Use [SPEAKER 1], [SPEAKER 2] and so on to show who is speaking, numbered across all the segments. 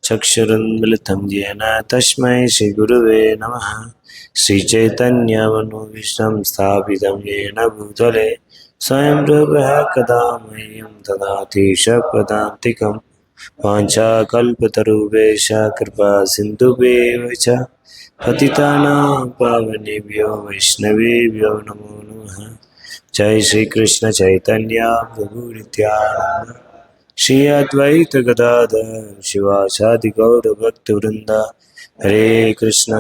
[SPEAKER 1] चक्षुरुन्मिलितं येन तस्मै श्रीगुरुवे नमः। श्रीचैतन्यमनोभीष्टं स्थापितं येन भूतले स्वयं रूपः कदा मह्यं ददाति शपथान्तिकं। वाञ्छाकल्पतरुभ्यश्च कृपा सिन्धुभ्येव च पतितानां पावनेभ्यो वैष्णवेभ्यो नमो नमः। जय श्री कृष्ण चैतन्य प्रभु नित्यानंद श्री अद्वैत गदाधर शिवासादि गौर भक्त वृंद। हरे कृष्ण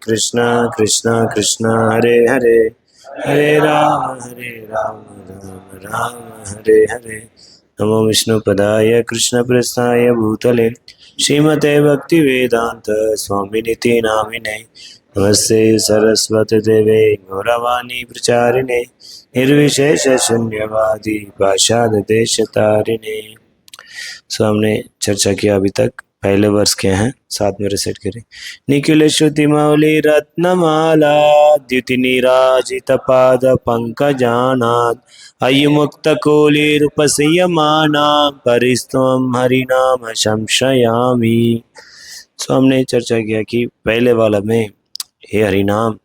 [SPEAKER 1] कृष्ण कृष्ण हरे हरे, हरे राम राम राम हरे हरे। नमो विष्णुपदाय कृष्ण प्रस्थाय भूतले श्रीमते भक्ति वेदांत स्वामिनिति नामिने। नमस्ते सरस्वती देवे गौरवाणी प्रचारिणे निर्विशेष शून्यवादी पाषाण देश तारिणे। सो हमने चर्चा किया अभी तक, पहले वर्ष के हैं, साथ में रिसेट करें। निखिल श्रुति मौलि रत्नमाला द्युति निराजित पाद पंकजानाद अयुमुक्त कोलिरूपसीयमाना परिस्तम हरिनाम संशयामि। सो हमने चर्चा किया कि पहले वाला में हे हरिनाम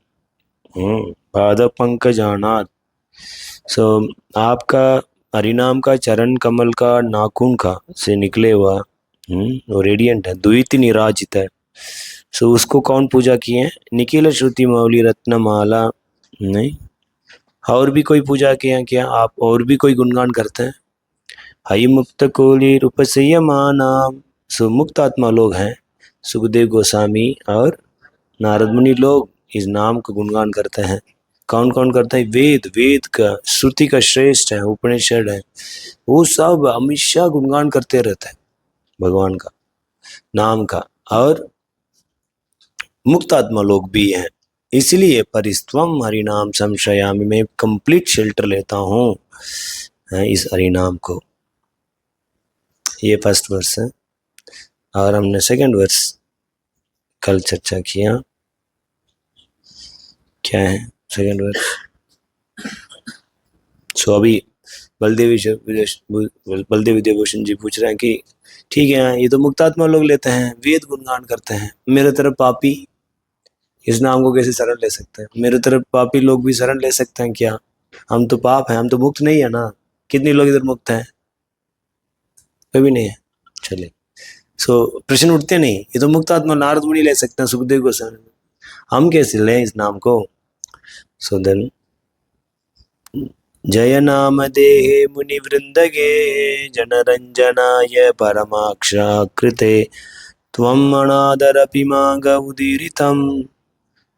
[SPEAKER 1] पाद पंकजानाद। सो आपका हरिनाम का चरण कमल का नाखून का से निकले हुआ वो रेडियंट है, द्वितीय निराजित है। सो उसको कौन पूजा किए हैं? निखिल श्रुति मौली रत्नमाला नहीं, और भी कोई पूजा किए हैं क्या आप? और भी कोई गुणगान करते हैं? हई मुक्त कोली रूपसय नाम। सो मुक्त आत्मा लोग हैं, सुखदेव गोस्वामी और नारद मुनि लोग इस नाम का गुणगान करते हैं। कौन कौन करता है? वेद, वेद का, श्रुति का श्रेष्ठ है, उपनिषद है, वो सब हमेशा गुणगान करते रहते हैं भगवान का नाम का। और मुक्त आत्मा लोग भी हैं, इसलिए परिस्त्वम हरिनाम संशयामि, में कंप्लीट शेल्टर लेता हूँ इस हरिनाम को। ये फर्स्ट वर्स है। और हमने सेकंड वर्स कल चर्चा किया, क्या है सेकंड वर्स? सो अभी बलदेव विद्याभूषण जी पूछ रहे हैं कि ठीक है, ये तो मुक्तात्मा लोग लेते हैं, वेद गुणगान करते हैं, मेरे तरफ पापी इस नाम को कैसे शरण ले सकते हैं? मेरे तरफ पापी लोग भी शरण ले सकते हैं क्या? हम तो पाप हैं, हम तो मुक्त नहीं है ना। कितने लोग इधर मुक्त हैं? कोई भी नहीं है। चलिए, सो प्रश्न उठते नहीं, ये तो मुक्त आत्मा नारद मुनि ले सकते हैं, सुखदेव गोस्वामी, हम कैसे लें इस नाम को? सो देन जय नाम देहे मुनि वृंदगे जनरंजनाय परमाक्षाकृते त्वं अनादरपि मांग उदीरितं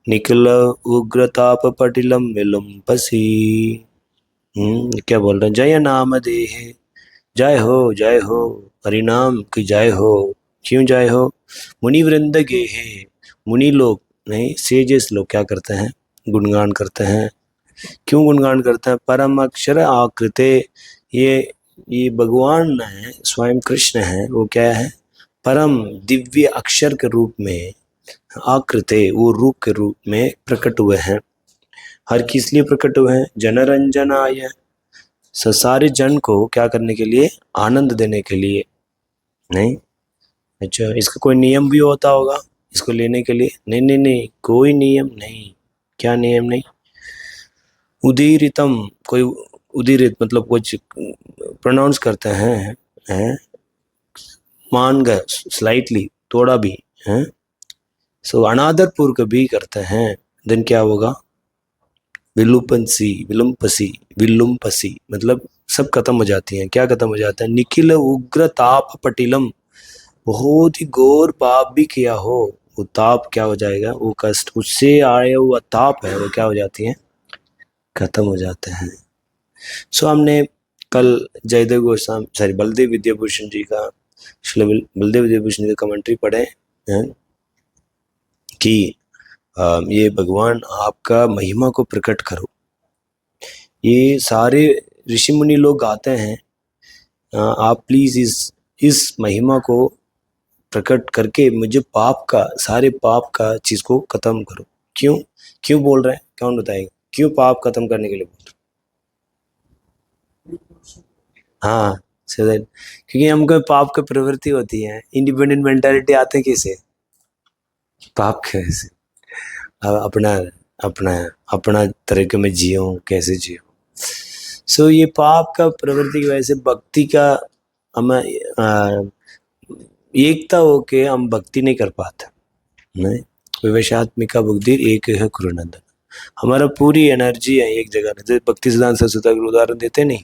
[SPEAKER 1] निखिल उग्रतापपटिलं विलुम्पसि। क्या बोल रहे हैं? जय नाम देहे, जय हो हरिनाम की जय हो। क्यों जय हो? मुनि वृंद गे है, मुनि लोग नहीं, सेजेस लोग क्या करते हैं? गुणगान करते हैं। क्यों गुणगान करते हैं? परम अक्षर आकृते, ये भगवान है, स्वयं कृष्ण है, वो क्या है? परम दिव्य अक्षर के रूप में, आकृते वो रूप के रूप में प्रकट हुए हैं। हर किस लिए प्रकट हुए हैं? जनरंजनाय, सारे जन को क्या करने के लिए? आनंद देने के लिए। नहीं, अच्छा, इसका कोई नियम भी होता होगा इसको लेने के लिए? नहीं नहीं नहीं, कोई नियम नहीं। क्या नियम नहीं? उदीरितम, कोई उदीरित मतलब कुछ प्रोनाउंस करते हैं मान गए स्लाइटली, थोड़ा भी है। सो अनादर पूर्वक भी करते हैं, देन क्या होगा? विलुम्पसी, विलुम्पसी मतलब सब खत्म हो जाती हैं। क्या खत्म हो जाता है? निखिल उग्र ताप पटिलम, बहुत ही घोर पाप भी किया हो, वो ताप क्या हो जाएगा? वो कष्ट, उससे आया हुआ ताप है, वो क्या हो जाती है? खत्म हो जाते हैं। सो हमने कल जयदेव गोस्वामी, सॉरी, बलदेव विद्याभूषण जी का, बलदेव विद्याभूषण जी का कमेंट्री पढ़े हैं कि ये भगवान आपका महिमा को प्रकट करो। ये सारे ऋषि मुनि लोग गाते हैं, आप प्लीज इस महिमा को प्रकट करके मुझे पाप का, सारे पाप का चीज को खत्म करो। क्यों क्यों बोल रहे हैं? कौन बताएगा? क्यों पाप खत्म करने के लिए बोल रहे? हाँ, सो दैट, क्योंकि हमको पाप की प्रवृत्ति होती है, इंडिपेंडेंट मेंटालिटी आते कैसे, पाप कैसे, अपना अपना अपना तरीके में जियो, कैसे जियो। सो ये पाप का प्रवृत्ति की वजह से भक्ति का हमें एकता होके हम भक्ति नहीं कर पाते। नहीं, विवशात्मिका बुद्धि एक है कुरुनंदन, हमारा पूरी एनर्जी है एक जगह। जैसे भक्ति सिद्धांत सरस्वती का उदाहरण देते नहीं,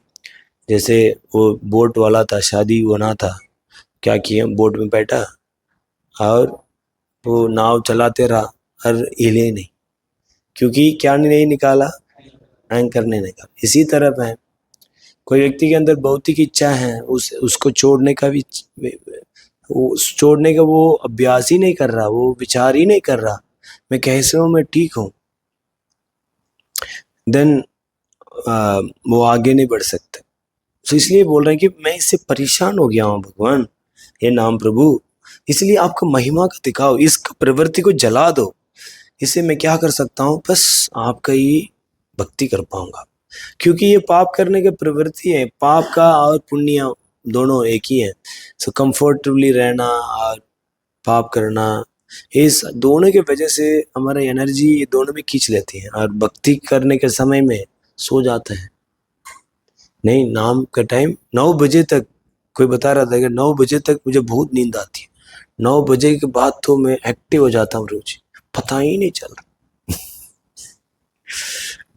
[SPEAKER 1] जैसे वो बोट वाला था, शादी होना था, क्या किया, बोट में बैठा और वो नाव चलाते रहा और हिले नहीं, क्योंकि क्या नहीं निकाला, एंकर नहीं निकाला। इसी तरह है, कोई व्यक्ति के अंदर भौतिक इच्छा है, उसको छोड़ने का भी, छोड़ने का वो अभ्यास ही नहीं कर रहा, वो विचार ही नहीं कर रहा मैं कैसे हूँ, मैं ठीक हूँ, देन वो आगे नहीं बढ़ सकते। तो इसलिए बोल रहे हैं कि मैं इससे परेशान हो गया हूँ भगवान, हे नाम प्रभु, इसलिए आपका महिमा का दिखाओ, इस प्रवृत्ति को जला दो, इससे मैं क्या कर सकता हूँ, बस आपका ही भक्ति कर पाऊंगा। क्योंकि ये पाप करने की प्रवृत्ति है, पाप का और पुण्य दोनों एक ही है। सो कंफर्टेबली रहना और पाप करना, इस दोनों के वजह से हमारा एनर्जी ये दोनों भी खींच लेती है, और भक्ति करने के समय में सो जाते हैं। नहीं, नाम का टाइम 9 बजे तक, कोई बता रहा था कि 9 बजे तक मुझे बहुत नींद आती है, 9 बजे के बाद तो मैं एक्टिव हो जाता हूँ रोज, पता ही नहीं चल रहा।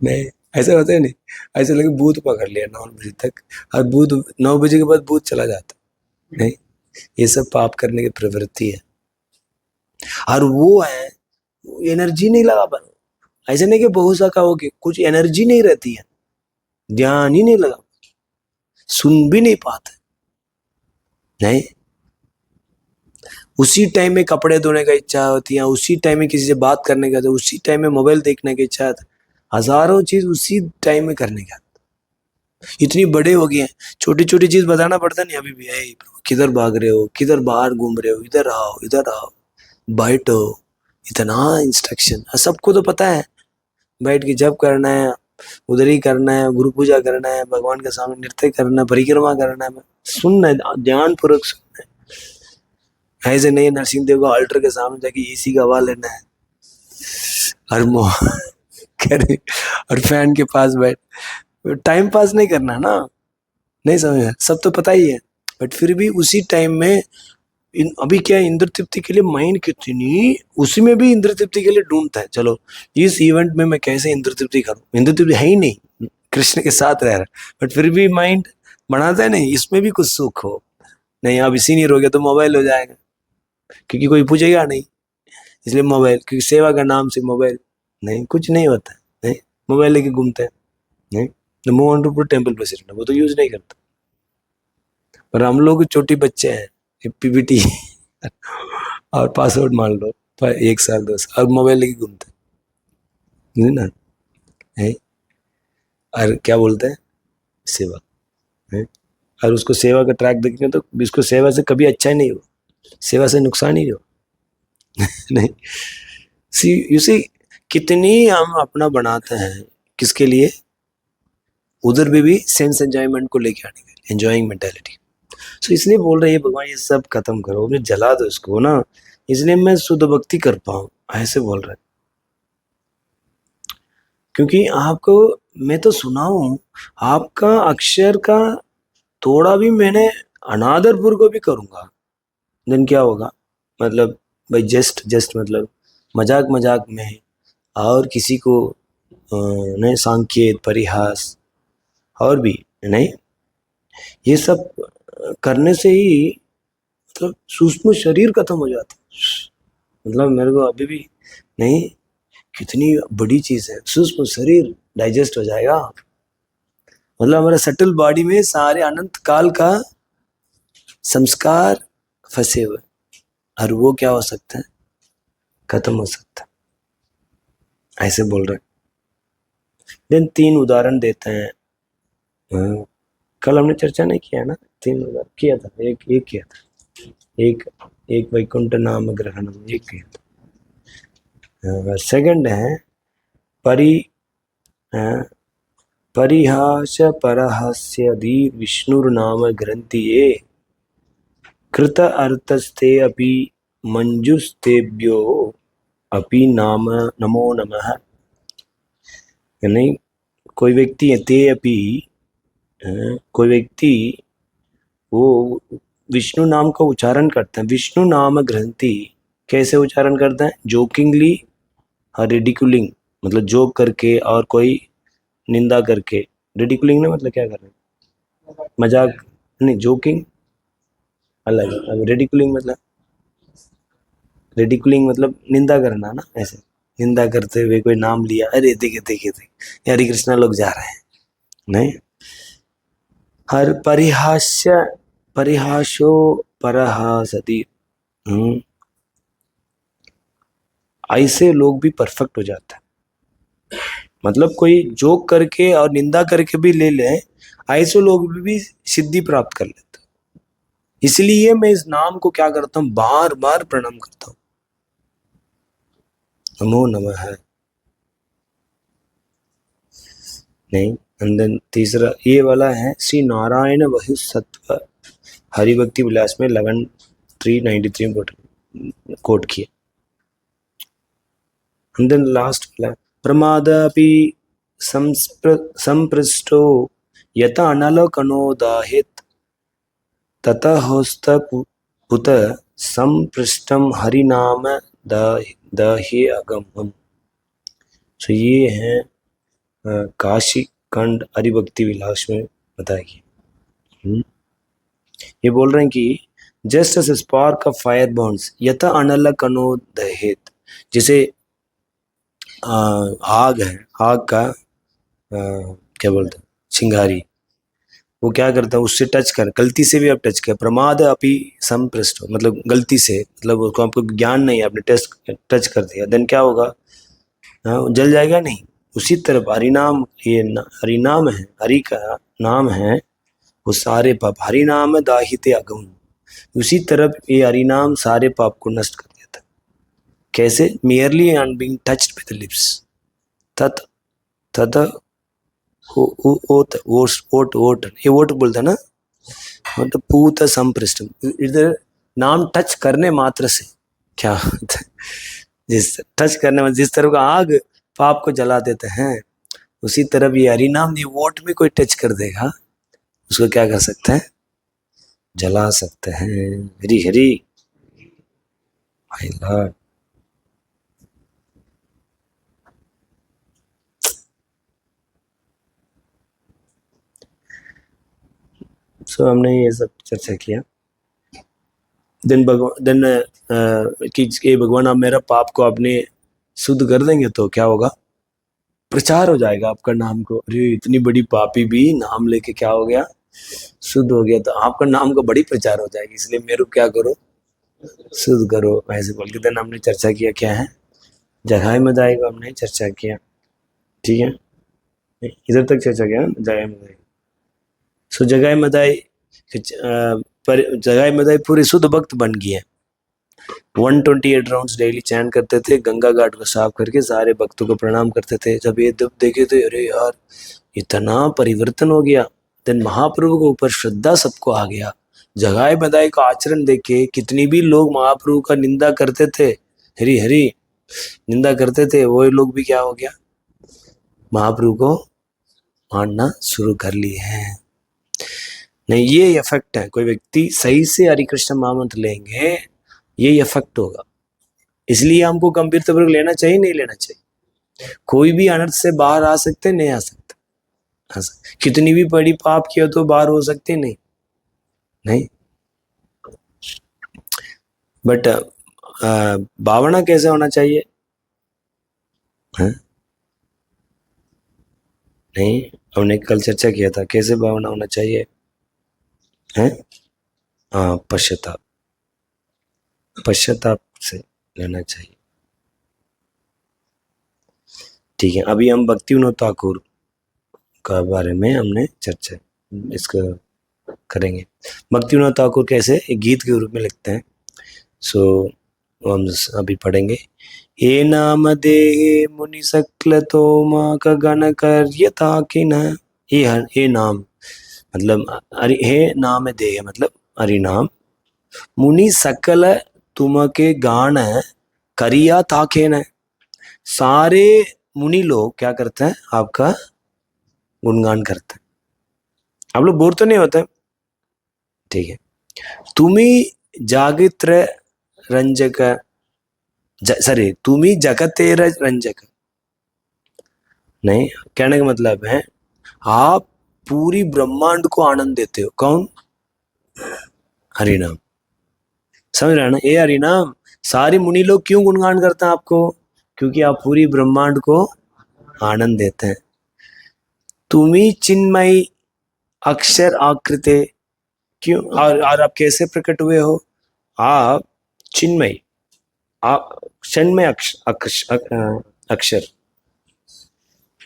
[SPEAKER 1] नहीं, ऐसा होता है नहीं, ऐसा लगे भूत पकड़ लिया 9 बजे तक, और भूत 9 बजे के बाद भूत चला जाता। नहीं, ये सब पाप करने की प्रवृत्ति है, और वो है एनर्जी नहीं लगा पा, ऐसे नहीं कि बहुत सा कहोगे, कुछ एनर्जी नहीं रहती है, ध्यान ही नहीं लगा, सुन भी नहीं पाते। नहीं, उसी टाइम में कपड़े धोने का इच्छा होती है, उसी टाइम में किसी से बात करने का, उसी टाइम में मोबाइल देखने की इच्छा है, हजारों चीज उसी टाइम में करने का। इतनी बड़े हो गए हैं, छोटी छोटी चीज बताना पड़ता नहीं अभी भी, किधर भाग रहे हो, किधर बाहर घूम रहे हो, इधर आओ बैठो, इतना इंस्ट्रक्शन सबको तो पता है, बैठ के जप करना है, उधर ही करना है, गुरु पूजा करना है, भगवान के सामने नृत्य करना है, परिक्रमा करना है, सुनना है, ध्यान पूर्वक सुनना है। ऐसे नहीं नरसिंह देव को अल्टर के सामने जाके एसी का हवा लेना है और करे और फैन के पास बैठ, टाइम पास नहीं करना ना, नहीं समझ, सब तो पता ही है, बट फिर भी उसी टाइम में अभी क्या है, इंद्र तृप्ति के लिए माइंड कितनी, उसी में भी इंद्र तृप्ति के लिए ढूंढता है, चलो इस इवेंट में मैं कैसे इंद्र तृप्ति करूं, इंद्र तृप्ति है ही नहीं, कृष्ण के साथ रह रहा, बट फिर भी माइंड बनाता है नहीं, इसमें भी कुछ सुख हो, नहीं अब इसी नहीं रोगे तो मोबाइल हो जाएगा, क्योंकि कोई पूछेगा नहीं, इसलिए मोबाइल, क्योंकि सेवा का नाम से मोबाइल, नहीं कुछ नहीं होता है, नहीं मोबाइल लेके घूमते हैं, नहीं मोहन टेम्पल प्रेसिडेंट वो तो यूज नहीं करता, पर हम लोग छोटे बच्चे हैं, पीपीटी और पासवर्ड मान लो पर 1 साल 2 साल और मोबाइल लेके घूमते ना है, और क्या बोलते हैं सेवा है, और उसको सेवा का ट्रैक देखने तो इसको सेवा से कभी अच्छा ही नहीं हो, सेवा से नुकसान ही हो नहीं, सी यू सी कितनी हम अपना बनाते हैं, किसके लिए, उधर भी सेंस एंजॉयमेंट को लेके आने के लिए, एंजॉइंग मेंटालिटी। तो इसलिए बोल रहे हैं भगवान ये सब खत्म करो, मुझे जला दो इसको ना, इसलिए मैं शुद्ध भक्ति कर पाऊं, ऐसे बोल रहे हैं। क्योंकि आपको मैं तो सुना हूं, आपका अक्षर का थोड़ा भी मैंने अनादरपुर को भी करूंगा, देन क्या होगा, मतलब भाई जस्ट मतलब मजाक में, और किसी को नहीं सांकेत परिहास और भी नहीं, ये सब करने से ही मतलब सूक्ष्म शरीर खत्म हो जाता है। मतलब मेरे को अभी भी नहीं, कितनी बड़ी चीज है, सूक्ष्म शरीर डाइजेस्ट हो जाएगा, मतलब हमारे सटल बॉडी में सारे अनंत काल का संस्कार फंसे हुए, और वो क्या हो सकता है, खत्म हो सकता है, ऐसे बोल रहे। देन 3 उदाहरण देते हैं, कल हमने चर्चा नहीं किया ना, 3 उदाहरण किया था, एक किया था, एक वैकुंठ नाम ग्रहणम, एक किया था। सेकंड है परिहास परहास्यदि विष्णुर्नाम ग्रंथिये कृत अर्थस्ते अपि मंजुस्तेभ्यो अपि नाम नमो नमः। यानी कोई व्यक्ति है ते अपि, कोई व्यक्ति वो विष्णु नाम का उच्चारण करते हैं। विष्णु नाम ग्रंथि कैसे उच्चारण करते हैं? जोकिंगली और रिडिकुलिंग, मतलब जोक करके और कोई निंदा करके। रिडिकुलिंग ना मतलब क्या कर रहे हैं, मजाक नहीं, जोकिंग अलग है। अब रिडिकुलिंग मतलब निंदा करना ना, ऐसे निंदा करते हुए कोई नाम लिया, अरे देखे देखे देखे हरे कृष्णा लोग जा रहे हैं, नहीं। हर परिहास्य परिहासो परहासति, ऐसे लोग भी परफेक्ट हो जाते हैं। मतलब कोई जोक करके और निंदा करके भी ले ले, ऐसे लोग भी सिद्धि प्राप्त कर लेते हैं। इसलिए मैं इस नाम को क्या करता हूँ, बार बार प्रणाम करता हूँ, नमो नमः। नहीं, अंदर तीसरा ये वाला है, श्री नारायण वही सत्व हरिभक्ति विलास में 11,393 कोट किए। And then last प्रमादापि संपृष्टो यत अनलकनो दाहित ततहोस्त पुत संपृष्टम हरिनाम दाहि अगमम। तो ये है काशी खंड हरिभक्ति विलास में बताएगी। ये बोल रहे हैं कि just S spark of fire Burns यत अनलकनो दहेत, जैसे आग है, आग का क्या बोलते हैं, चिंगारी, वो क्या करता है, उससे टच कर, गलती से भी आप टच कर, प्रमाद अपि संपृष्ट, मतलब गलती से, मतलब उसको आपको ज्ञान नहीं है, आपने टच कर दिया, देन क्या होगा, जल जाएगा नहीं। उसी तरह हरिनाम, ये हरिनाम है, हरि का नाम है, वो सारे पाप, हरिनाम दाहिते अगम, उसी तरह ये हरिनाम सारे पाप को नष्ट कर देता है। कैसे? Merely on being touched with the lips, तत तत ओट ओट ओट, ये ओट बोलता है ना, मतलब पूत संपृष्ट, इधर नाम टच करने मात्र से क्या होता है, जिस टच करने में जिस तरह का आग पाप को जला देते हैं, उसी तरह ये हरिनाम, ये वोट में कोई टच कर देगा, उसको क्या कर सकते हैं, जला सकते हैं। Hari Hari my Lord. सो हमने ये सब चर्चा किया। देन कि भगवान आप मेरा पाप को आपने शुद्ध कर देंगे तो क्या होगा, प्रचार हो जाएगा आपका नाम को, अरे इतनी बड़ी पापी भी नाम लेके क्या हो गया, शुद्ध हो गया, तो आपका नाम का बड़ी प्रचार हो जाएगी, इसलिए मेरे को क्या करो, शुद्ध करो, ऐसे बोल के। देन हमने चर्चा किया क्या है, जगाए मदाई को हमने चर्चा किया, ठीक है, इधर तक चर्चा किया जगाए मदाई। सो जगाए मदाई पर जगाए मदाई पूरे शुद्ध भक्त बन गए हैं। 128 राउंड्स डेली चैन करते थे, गंगा घाट को साफ करके सारे भक्तों को प्रणाम करते थे। जब ये जब देखे थे, अरे यार इतना परिवर्तन हो गया, देन महाप्रभु के ऊपर श्रद्धा सबको आ गया। जगाए बधाई का आचरण देखे कितनी भी लोग महाप्रभु का निंदा करते थे, हरी हरी निंदा करते थे, वो लोग भी क्या हो गया, महाप्रभु को मानना शुरू कर लिए हैं। नहीं, ये इफेक्ट है, कोई व्यक्ति सही से हरि कृष्ण महामंत्र लेंगे, ये इफेक्ट होगा। इसलिए हमको गंभीरतापूर्वक लेना चाहिए, नहीं लेना चाहिए। कोई भी अनर्थ से बाहर आ सकते, नहीं आ सकते, कितनी भी बड़ी पाप किया तो बाहर हो सकते नहीं, नहीं। बट भावना कैसे होना चाहिए, है? नहीं, हमने कल चर्चा किया था कैसे भावना होना चाहिए, है? हाँ, पश्चाताप, पश्चाताप से लेना चाहिए, ठीक है। अभी हम भक्ति विनोद ठाकुर का बारे में हमने चर्चा इसको करेंगे। भक्ति विनोद ठाकुर कैसे एक गीत के रूप में लिखते हैं, सो हम अभी पढ़ेंगे। ये नाम देहे मुनि सकल तोमा का गण कर्यता किन ये नाम मतलब हरि हे नाम देह मतलब हरि नाम। मुनि सकल तुमके गान करिया ताके न। सारे मुनि लोग क्या करते हैं, आपका गुणगान करते हैं। आप लोग बोर तो नहीं होते? ठीक है। तुम्ही जागित्र रंजक, सॉरी तुम्ही जगतेर रंजक। नहीं, कहने का मतलब है आप पूरी ब्रह्मांड को आनंद देते हो। कौन? हरिनाम। समझ रहे हैं ना? ये हरिनाम सारे मुनि लोग क्यों गुणगान करते हैं आपको? क्योंकि आप पूरी ब्रह्मांड को आनंद देते हैं। तुम्ही चिन्मयी अक्षर आकृते। क्यों? और आप कैसे प्रकट हुए हो? आप चिन्मयी, आप क्षणमय अक्षर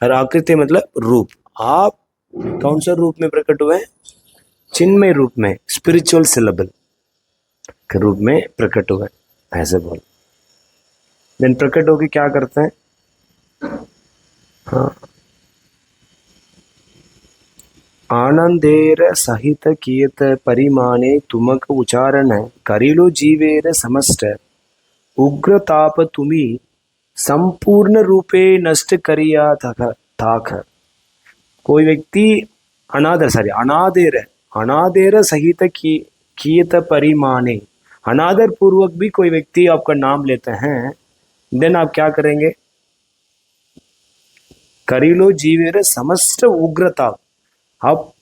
[SPEAKER 1] और आकृति मतलब रूप। आप कौन सा रूप में प्रकट हुए? चिन्मय रूप में, स्पिरिचुअल सिलेबल के रूप में प्रकट हुए, ऐसे बोल। देन प्रकट होके क्या करते हैं? हाँ, आनंदेर सहित कियत परिमाणे तुमक उच्चारण करिलो जीवेर समस्त उग्र ताप तुम्ही संपूर्ण रूपे नष्ट करिया थाक। कोई व्यक्ति अनादेर सहित की कियत परिमाणे, अनादर पूर्वक भी कोई व्यक्ति आपका नाम लेते हैं, देन आप क्या करेंगे? करिलो जीवेर समस्त उग्रता। आप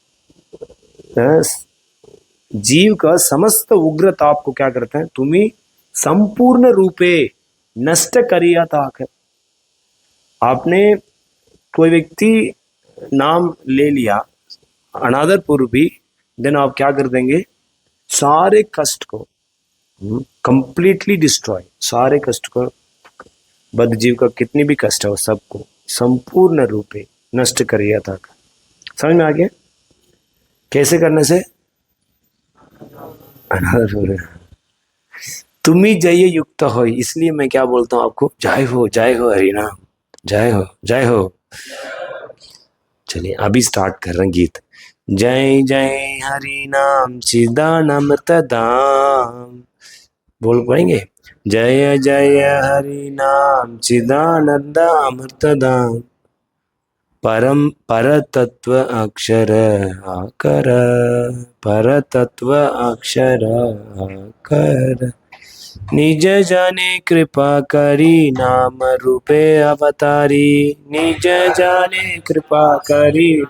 [SPEAKER 1] जीव का समस्त उग्रताप को क्या करते हैं? तुम्ही संपूर्ण रूपे नष्ट करिया ताक। आपने कोई व्यक्ति नाम ले लिया अनादर पूर्व भी, देन आप क्या कर देंगे? सारे कष्ट को कंप्लीटली डिस्ट्रॉय, सारे कष्ट को, बद्ध जीव का कितनी भी कष्ट है वो सबको संपूर्ण रूपे नष्ट करिया था। समझ में आ गया? कैसे करने से? अनादर पूर्व तुम्ही जय युक्त हो। इसलिए मैं क्या बोलता हूँ आपको, जय हो हरिनाम, जय हो जय हो। चलिए अभी स्टार्ट कर रहे हैं गीत। जय जय हरि नाम चिदानमृत धाम। बोल पाएंगे? जय जय हरि नाम चिदानंद अमृत धाम। परम पर तत्व अक्षर आकर, पर तत्व अक्षर आकर। निज जाने कृपा करी नाम रूपे अवतारी। निज जाने कृपा करी,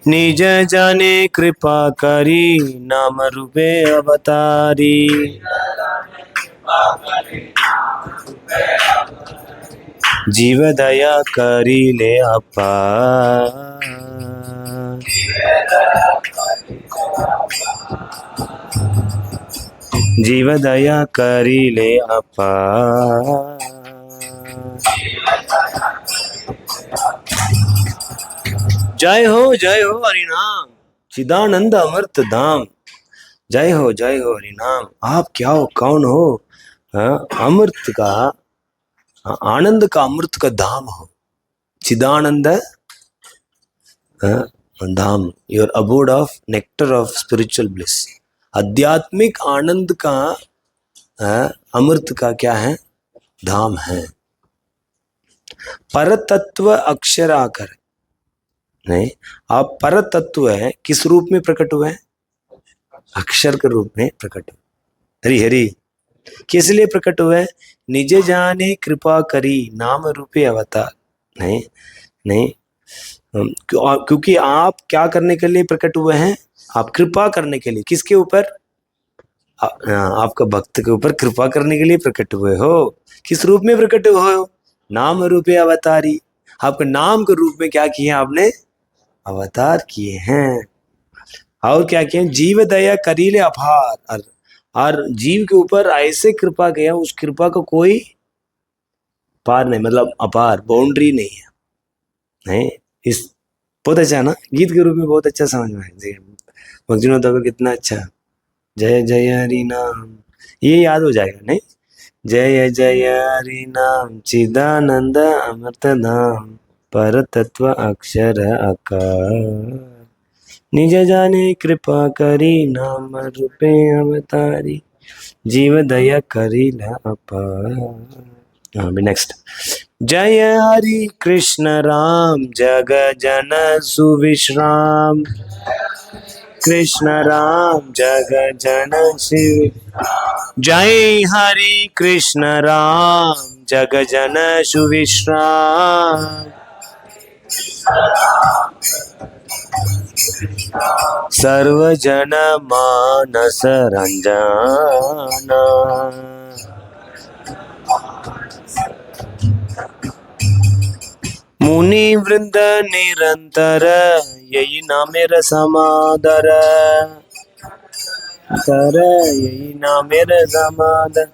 [SPEAKER 1] निज जाने कृपा करी नाम रूपे अवतारी। जीव दया करी ले अपार। जीव दया करी ले अपार। जय हो हरिनाम चिदानंद अमृत धाम। जय हो हरिनाम। आप क्या हो, कौन हो? अमृत का, आनंद का, अमृत का धाम हो, चिदानंद धाम। Your abode of nectar of spiritual bliss. आध्यात्मिक आनंद का अमृत का क्या है? धाम है। परतत्व अक्षर आकर। नहीं, आप परतत्व है किस रूप में प्रकट हुए हैं? अक्षर के रूप में प्रकट हुए। हरि हरि किस लिए प्रकट हुए? निजे जाने कृपा करी नाम रूपे अवतार। नहीं नहीं, क्योंकि आप क्या करने के लिए प्रकट हुए हैं? आप कृपा करने के लिए। किसके ऊपर? आपका भक्त के ऊपर कृपा करने के लिए प्रकट हुए हो। किस रूप में प्रकट हुए हो? नाम रूपे अवतारी। आपका नाम के रूप में क्या किया आपने? अवतार किए हैं। और क्या किए? जीव दया करीले अपार। और जीव के ऊपर ऐसे कृपा किया, उस कृपा को कोई पार नहीं, मतलब अपार, बाउंड्री नहीं है। नहीं, इस बहुत अच्छा है ना, गीत के रूप में बहुत अच्छा समझ में आया। भक्तिनोद का कितना अच्छा। जय जय हरि नाम, ये याद हो जाएगा। नहीं, जय जय हरि नाम चिदानंद अमृत धाम। पर तत्व अक्षर आकार। निज जाने कृपा करी नाम रूपे अवतारी। जीव दया करी ला अपार। हाँ नेक्स्ट। जय हरि कृष्ण राम जग जन सुविश्राम। कृष्ण राम जग जन शिव। जय हरि कृष्ण राम जग जन सुविश्राम। सर्वजन मानस रंजना। मुनि वृंद निरंतर यही नामेर समादर। यही नामेर समादर।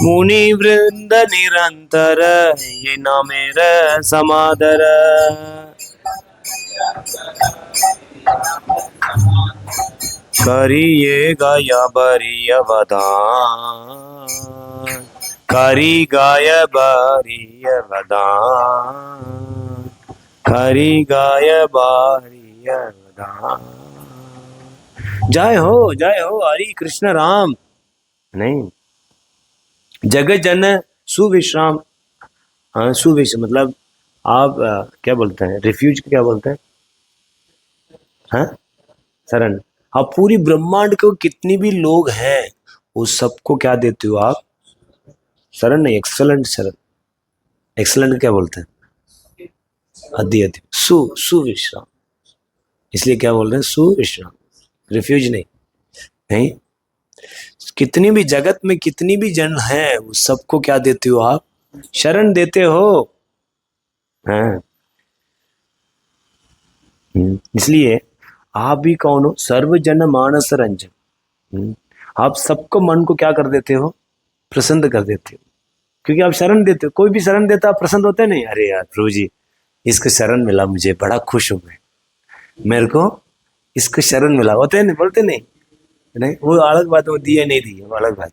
[SPEAKER 1] मुनि वृंद निरंतर ये नामेर समादर। करिए गया बरिय वदान। करी गाय बरिय वदान। करी गाय बरिय वदान। जय हो हरि कृष्ण राम। नहीं, जगत जन सुविश्राम। हाँ सुविश्राम मतलब आप क्या बोलते हैं, रिफ्यूज क्या बोलते हैं? हाँ शरण। आप पूरी ब्रह्मांड को कितनी भी लोग हैं उस सबको क्या देते हो आप? शरण नहीं, एक्सलेंट शरण। एक्सलेंट क्या बोलते हैं? अति अति सुविश्राम। इसलिए क्या बोल रहे हैं? सुविश्राम, रिफ्यूज नहीं। नहीं, कितनी भी जगत में कितनी भी जन है उस सबको क्या देते हो आप? शरण देते हो। हाँ इसलिए आप भी कौन हो? सर्वजन मानस रंजन। आप सबको मन को क्या कर देते हो? प्रसन्न कर देते हो, क्योंकि आप शरण देते हो। कोई भी शरण देता आप प्रसन्न होते नहीं? अरे यार प्रभु जी इसको शरण मिला, मुझे बड़ा खुश हूं मैं, मेरे को इसको शरण मिला। होते नहीं? बोलते नहीं? नहीं वो अलग बात, वो दिए नहीं दिए वो अलग बात।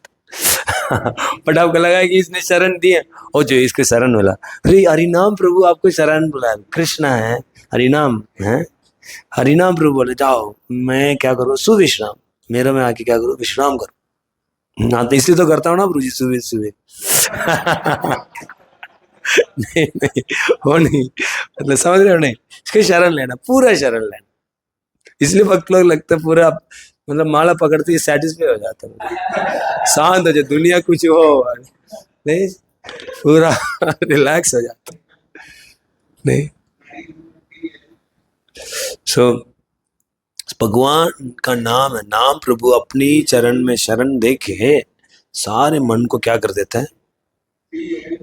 [SPEAKER 1] बट आपको लगा कि इसने शरण दिए, ओ जो इसको शरण मिला। अरे हरिनाम प्रभु आपको शरण बुला, कृष्ण है हरिनाम है। हरिनाम प्रभु बोले जाओ मैं क्या करूँ? सुविश्राम। मेरा में आके क्या करूँ? विश्राम करूँ। हाँ तो इसलिए तो करता हूँ ना प्रभु जी सुबह सुबह। नहीं नहीं वो नहीं, मतलब समझ रहे हो? नहीं, इसके शरण लेना, पूरा शरण लेना। इसलिए भक्त लोग लगता है पूरा मतलब माला पकड़ते ही सेटिस्फाई हो जाता है, शांत हो जाए, दुनिया कुछ हो नहीं, पूरा रिलैक्स हो जाता नहीं। सो भगवान का नाम है, नाम प्रभु अपनी चरण में शरण देके सारे मन को क्या कर देता है?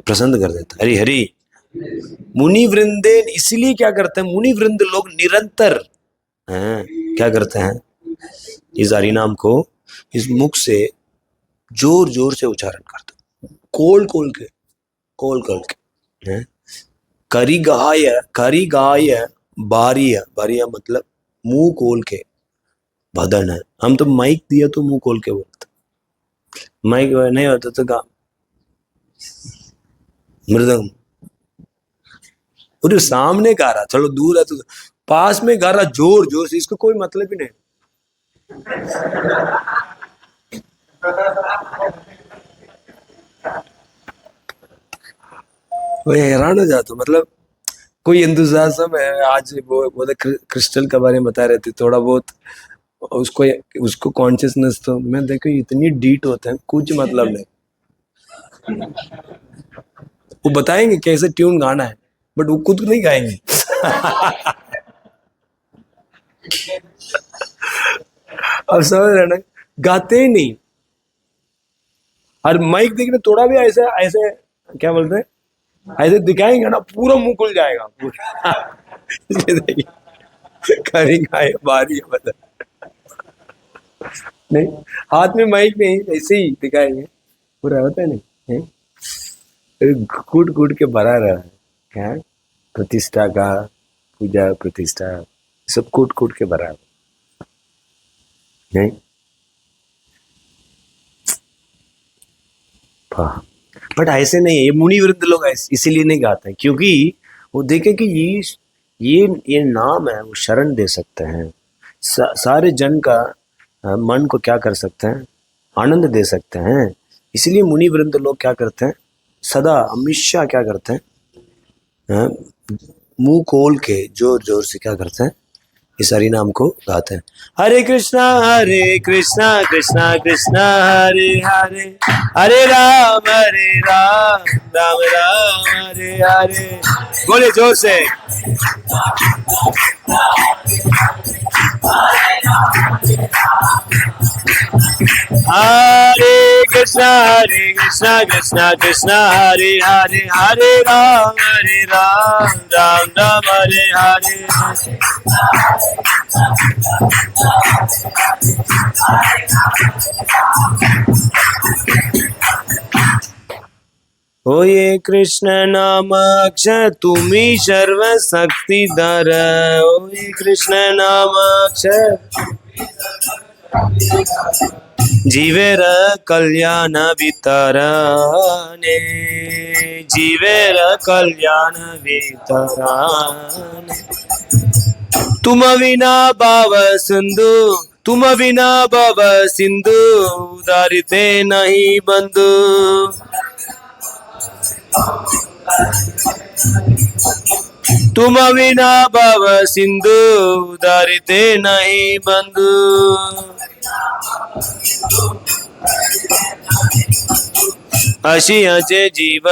[SPEAKER 1] प्रसन्न कर देता है। हरि हरि मुनि वृंदे, इसलिए क्या करते हैं मुनि वृंद लोग निरंतर हैं, क्या करते हैं? इस हरि नाम को इस मुख से जोर जोर से उच्चारण करते हैं, खोल खोल के, खोल खोल के हैं। करी गाय बारिय, बारिय मतलब मुंह खोल के भदन है। हम तो माइक दिया तो मुंह खोल के बोलते, माइक नहीं होता तो गा मृदंग। और सामने गा रहा, चलो दूर है तो पास में गा रहा जोर जोर से, इसको कोई मतलब ही नहीं। वो हैरान हो जाता, मतलब कोई इंतजाम है। आज वो क्रिस्टल के बारे में बता रहे थे थोड़ा बहुत, उसको उसको कॉन्शियसनेस, तो मैं देखो इतनी डीट होते हैं, कुछ मतलब नहीं। वो बताएंगे कैसे ट्यून गाना है बट वो खुद नहीं गाएंगे। अब समझ रहे ना, गाते ही नहीं। और माइक देखने थोड़ा भी ऐसे ऐसे क्या बोलते हैं, ऐसे दिखाएंगे ना पूरा मुंह खुल जाएगा पूरा। इसलिए देखिए करेंगे बारी है बता नहीं, हाथ में माइक नहीं, ऐसे ही दिखाएंगे पूरा, होता है नहीं है? कूट कूट के भरा रहा है क्या? प्रतिष्ठा का, पूजा प्रतिष्ठा सब कूट कूट के भरा नहीं। बट ऐसे नहीं, ये मुनि वृद्ध लोग ऐसे इसीलिए नहीं गाते हैं क्योंकि वो देखें कि ये नाम है, वो शरण दे सकते हैं, सारे जन का मन को क्या कर सकते हैं, आनंद दे सकते हैं। इसलिए मुनि वृंद लोग क्या करते हैं, सदा हमेशा क्या करते हैं, मुंह खोल के जोर जोर से क्या करते हैं, इस हरि नाम को गाते हैं। हरे कृष्णा कृष्णा कृष्णा हरे हरे, हरे राम राम राम हरे हरे। बोले जोर से। हरे कृष्णा कृष्णा कृष्णा हरे हरे, हरे राम राम राम हरे हरे। ओ ये कृष्ण नाम अक्षर तुम्ही सर्व शक्तिधर, ओ ये कृष्ण नाम अक्षर जीवेर कल्याण वितरणे, जीवेर कल्याण वितरणे। तुम विना भव सिंधु, तुम विना भव सिंधु, उदारिते नहीं बंधु। तुम विना भव सिंधु, उदारिते नहीं बंधु। अशियाचे जीव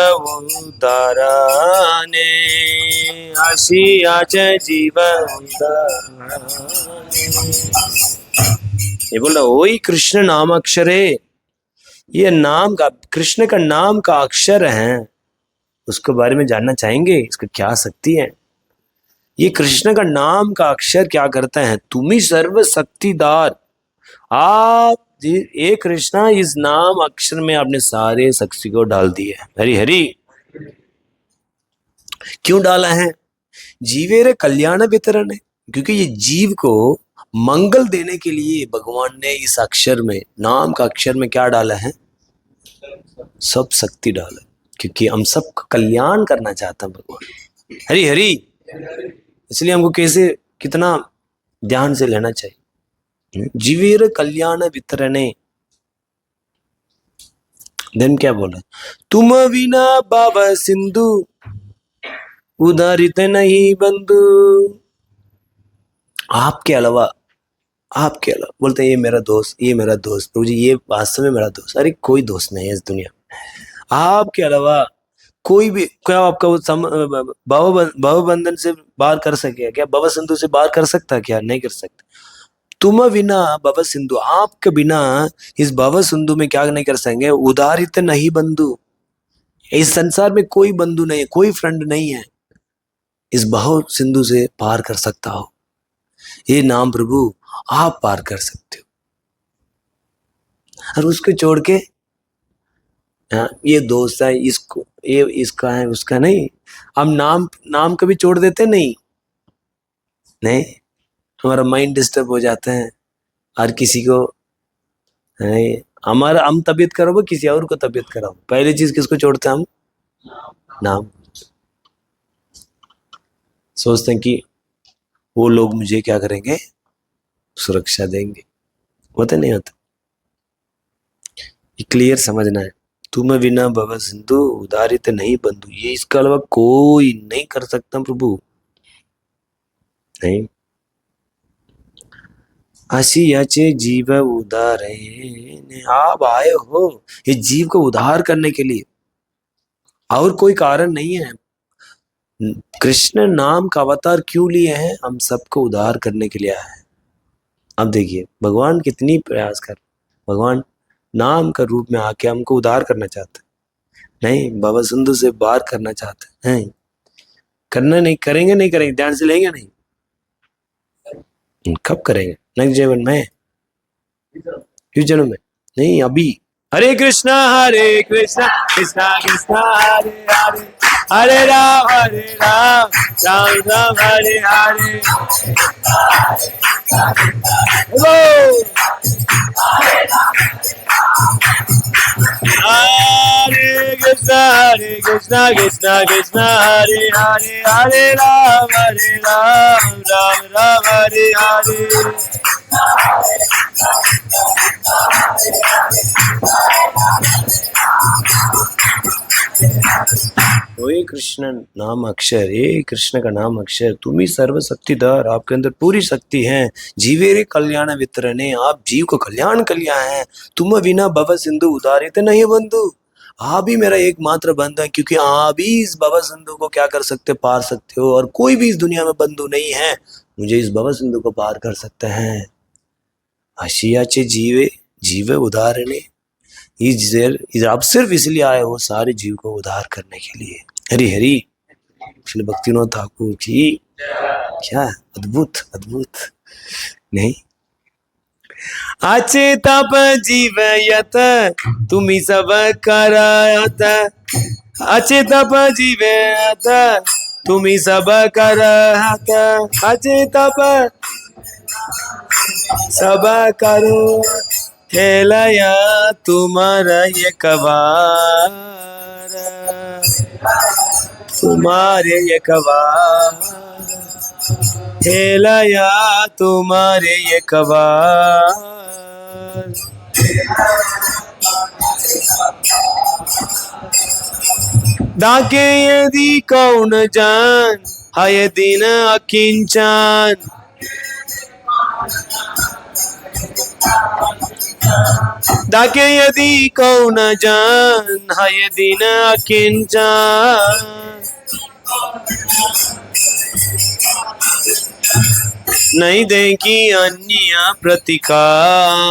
[SPEAKER 1] उद्धाराने, अशियाचे जीव उद्धाराने। ये बोला वही कृष्ण नाम अक्षर है, ये नाम का, कृष्ण का नाम का अक्षर है, उसके बारे में जानना चाहेंगे, इसका क्या शक्ति है। ये कृष्ण का नाम का अक्षर क्या करता है, तुम्ही सर्व शक्तिदार। आप ये कृष्णा इस नाम अक्षर में आपने सारे शक्ति को डाल दिए। हरि हरि क्यों डाला है, जीवेरे कल्याण वितरण है, क्योंकि ये जीव को मंगल देने के लिए भगवान ने इस अक्षर में, नाम का अक्षर में क्या डाला है, सब शक्ति डाला, क्योंकि हम सबका कल्याण करना चाहता है भगवान। हरि हरि इसलिए हमको कैसे, कितना ध्यान से लेना चाहिए। जीवेर कल्याण वितरणे। देन क्या बोला, तुम विना भव सिंधु, उदारित नहीं बंधु। आपके अलावा बोलते हैं ये मेरा दोस्त, ये मेरा दोस्त, प्रभु जी ये वास्तव में मेरा दोस्त। अरे कोई दोस्त नहीं है इस दुनिया में आपके अलावा, कोई भी। क्या आपका भव बंधन से बाहर कर सके क्या, भव सिंधु से बाहर कर सकता क्या, नहीं कर सकता। तुम बिना भव सिंधु, आपके बिना इस भव सिंधु में क्या नहीं कर सकेंगे, उदारित नहीं बंधु। इस संसार में कोई बंधु नहीं है, कोई फ्रेंड नहीं है इस भव सिंधु से पार कर सकता हो। ये नाम प्रभु आप पार कर सकते हो। और उसको छोड़ के ये दोस्त है, इसको ये इसका है उसका नहीं, हम नाम कभी छोड़ देते नहीं, हमारा माइंड डिस्टर्ब हो जाता है। हर किसी को हमारा, हम तबीयत खराब हो किसी और को तबीयत खराब, पहली चीज किसको छोड़ते हैं हम, नाम। सोचते हैं कि वो लोग मुझे क्या करेंगे, सुरक्षा देंगे, होते नहीं होता। क्लियर समझना है, तुम बिना भव सिंधु, उदारित नहीं बंधु। ये इसका अलावा कोई नहीं कर सकता प्रभु, नहीं। असियाचे जीव उद्धार, आप आए हो ये जीव को उद्धार करने के लिए, और कोई कारण नहीं है। कृष्ण नाम का अवतार क्यों लिए हैं, हम सबको उद्धार करने के लिए आए हैं। अब देखिए भगवान कितनी प्रयास कर, भगवान नाम का रूप में आके हमको उद्धार करना चाहते नहीं, भव सिंधु से बाहर करना चाहते हैं। करना नहीं, करेंगे नहीं करेंगे, ध्यान से लेंगे नहीं, कब करेंगे, नेक्स्ट जीवन में, फ्यूचर में नहीं, अभी। हरे कृष्णा कृष्णा कृष्णा हरे हरे, हरे राम राम राम हरे हरे। हरे Krishna Krishna Krishna Krishna Hare Hare Hare Ram Ram Ram Hare Hare वो ये कृष्ण नाम अक्षर, ये कृष्ण का नाम अक्षर, तुम ही सर्वशक्तिधर, आपके अंदर पूरी शक्ति है। जीवेरे कल्याण वितरणे, आप जीव को कल्याण कल्याण है। तुम बिना भव सिंधु उदारित नहीं बंधु, आप ही मेरा एकमात्र बंधु है, क्योंकि आप ही इस भव सिंधु को क्या कर सकते, पार सकते हो, और कोई भी इस दुनिया में बंधु नहीं है मुझे इस भव सिंधु को पार कर सकते हैं। आशियाचे जीवे जीवे उदाहरणे, आप सिर्फ इसलिए आए हो सारे जीव को उद्धार करने के लिए। हरि हरि श्री भक्तिनाथ ठाकुर की। क्या अद्भुत अद्भुत नहीं। अचेतप जीवयत तुम्ही सब करत, अचेतप जीवयत तुम्ही सब करत, अचेतप सब करो खेलया तुम्हारा एक बार, तुम्हारे एक बार खेलया तुम्हारे एक बार। दाके यदि कौन जान हाय दिन अकिंचन, दाके यदि कौन जान हाय दिन अकिंचन, नहीं देखी अन्य प्रतिकार,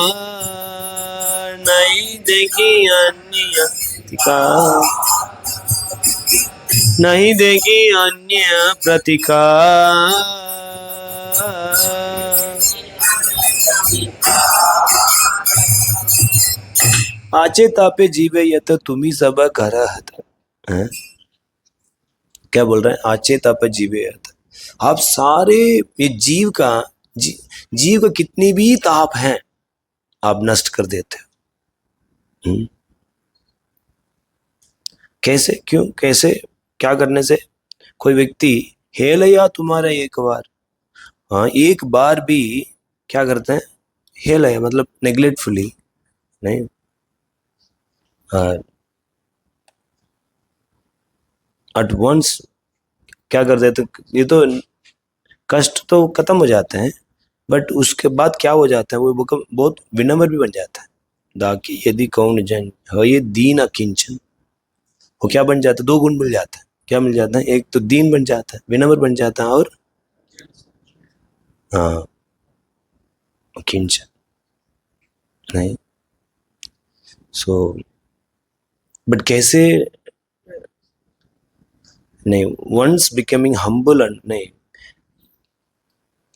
[SPEAKER 1] नहीं देखी अन्य प्रतिकार, नहीं देखी अन्य प्रतिकार। आचे तापे जीवे यत तुम्ही सब करत, क्या बोल रहे हैं? आचे तापे जीवे यत, आप सारे ये जीव का कितनी भी ताप है आप नष्ट कर देते हो। कैसे, क्यों, कैसे, क्या करने से? कोई व्यक्ति हेलया तुम्हारा एक बार, हाँ एक बार भी क्या करते हैं? हेलया मतलब नेग्लेक्टफुली नहीं, एट वंस क्या कर देते, ये तो कष्ट तो खत्म हो जाते हैं, बट उसके बाद क्या हो जाता है, वो बहुत विनम्र भी बन जाता है। दाकी यदि कौन जन हो ये दीन अकिंचन, वो क्या बन जाता है? दो गुण मिल जाता है। क्या मिल जाता है? एक तो दीन बन जाता है, विनम्र बन जाता है, और हाँ अकिंचन नहीं। सो बट कैसे नहीं, वंस बिकमिंग हम्बल एंड नहीं,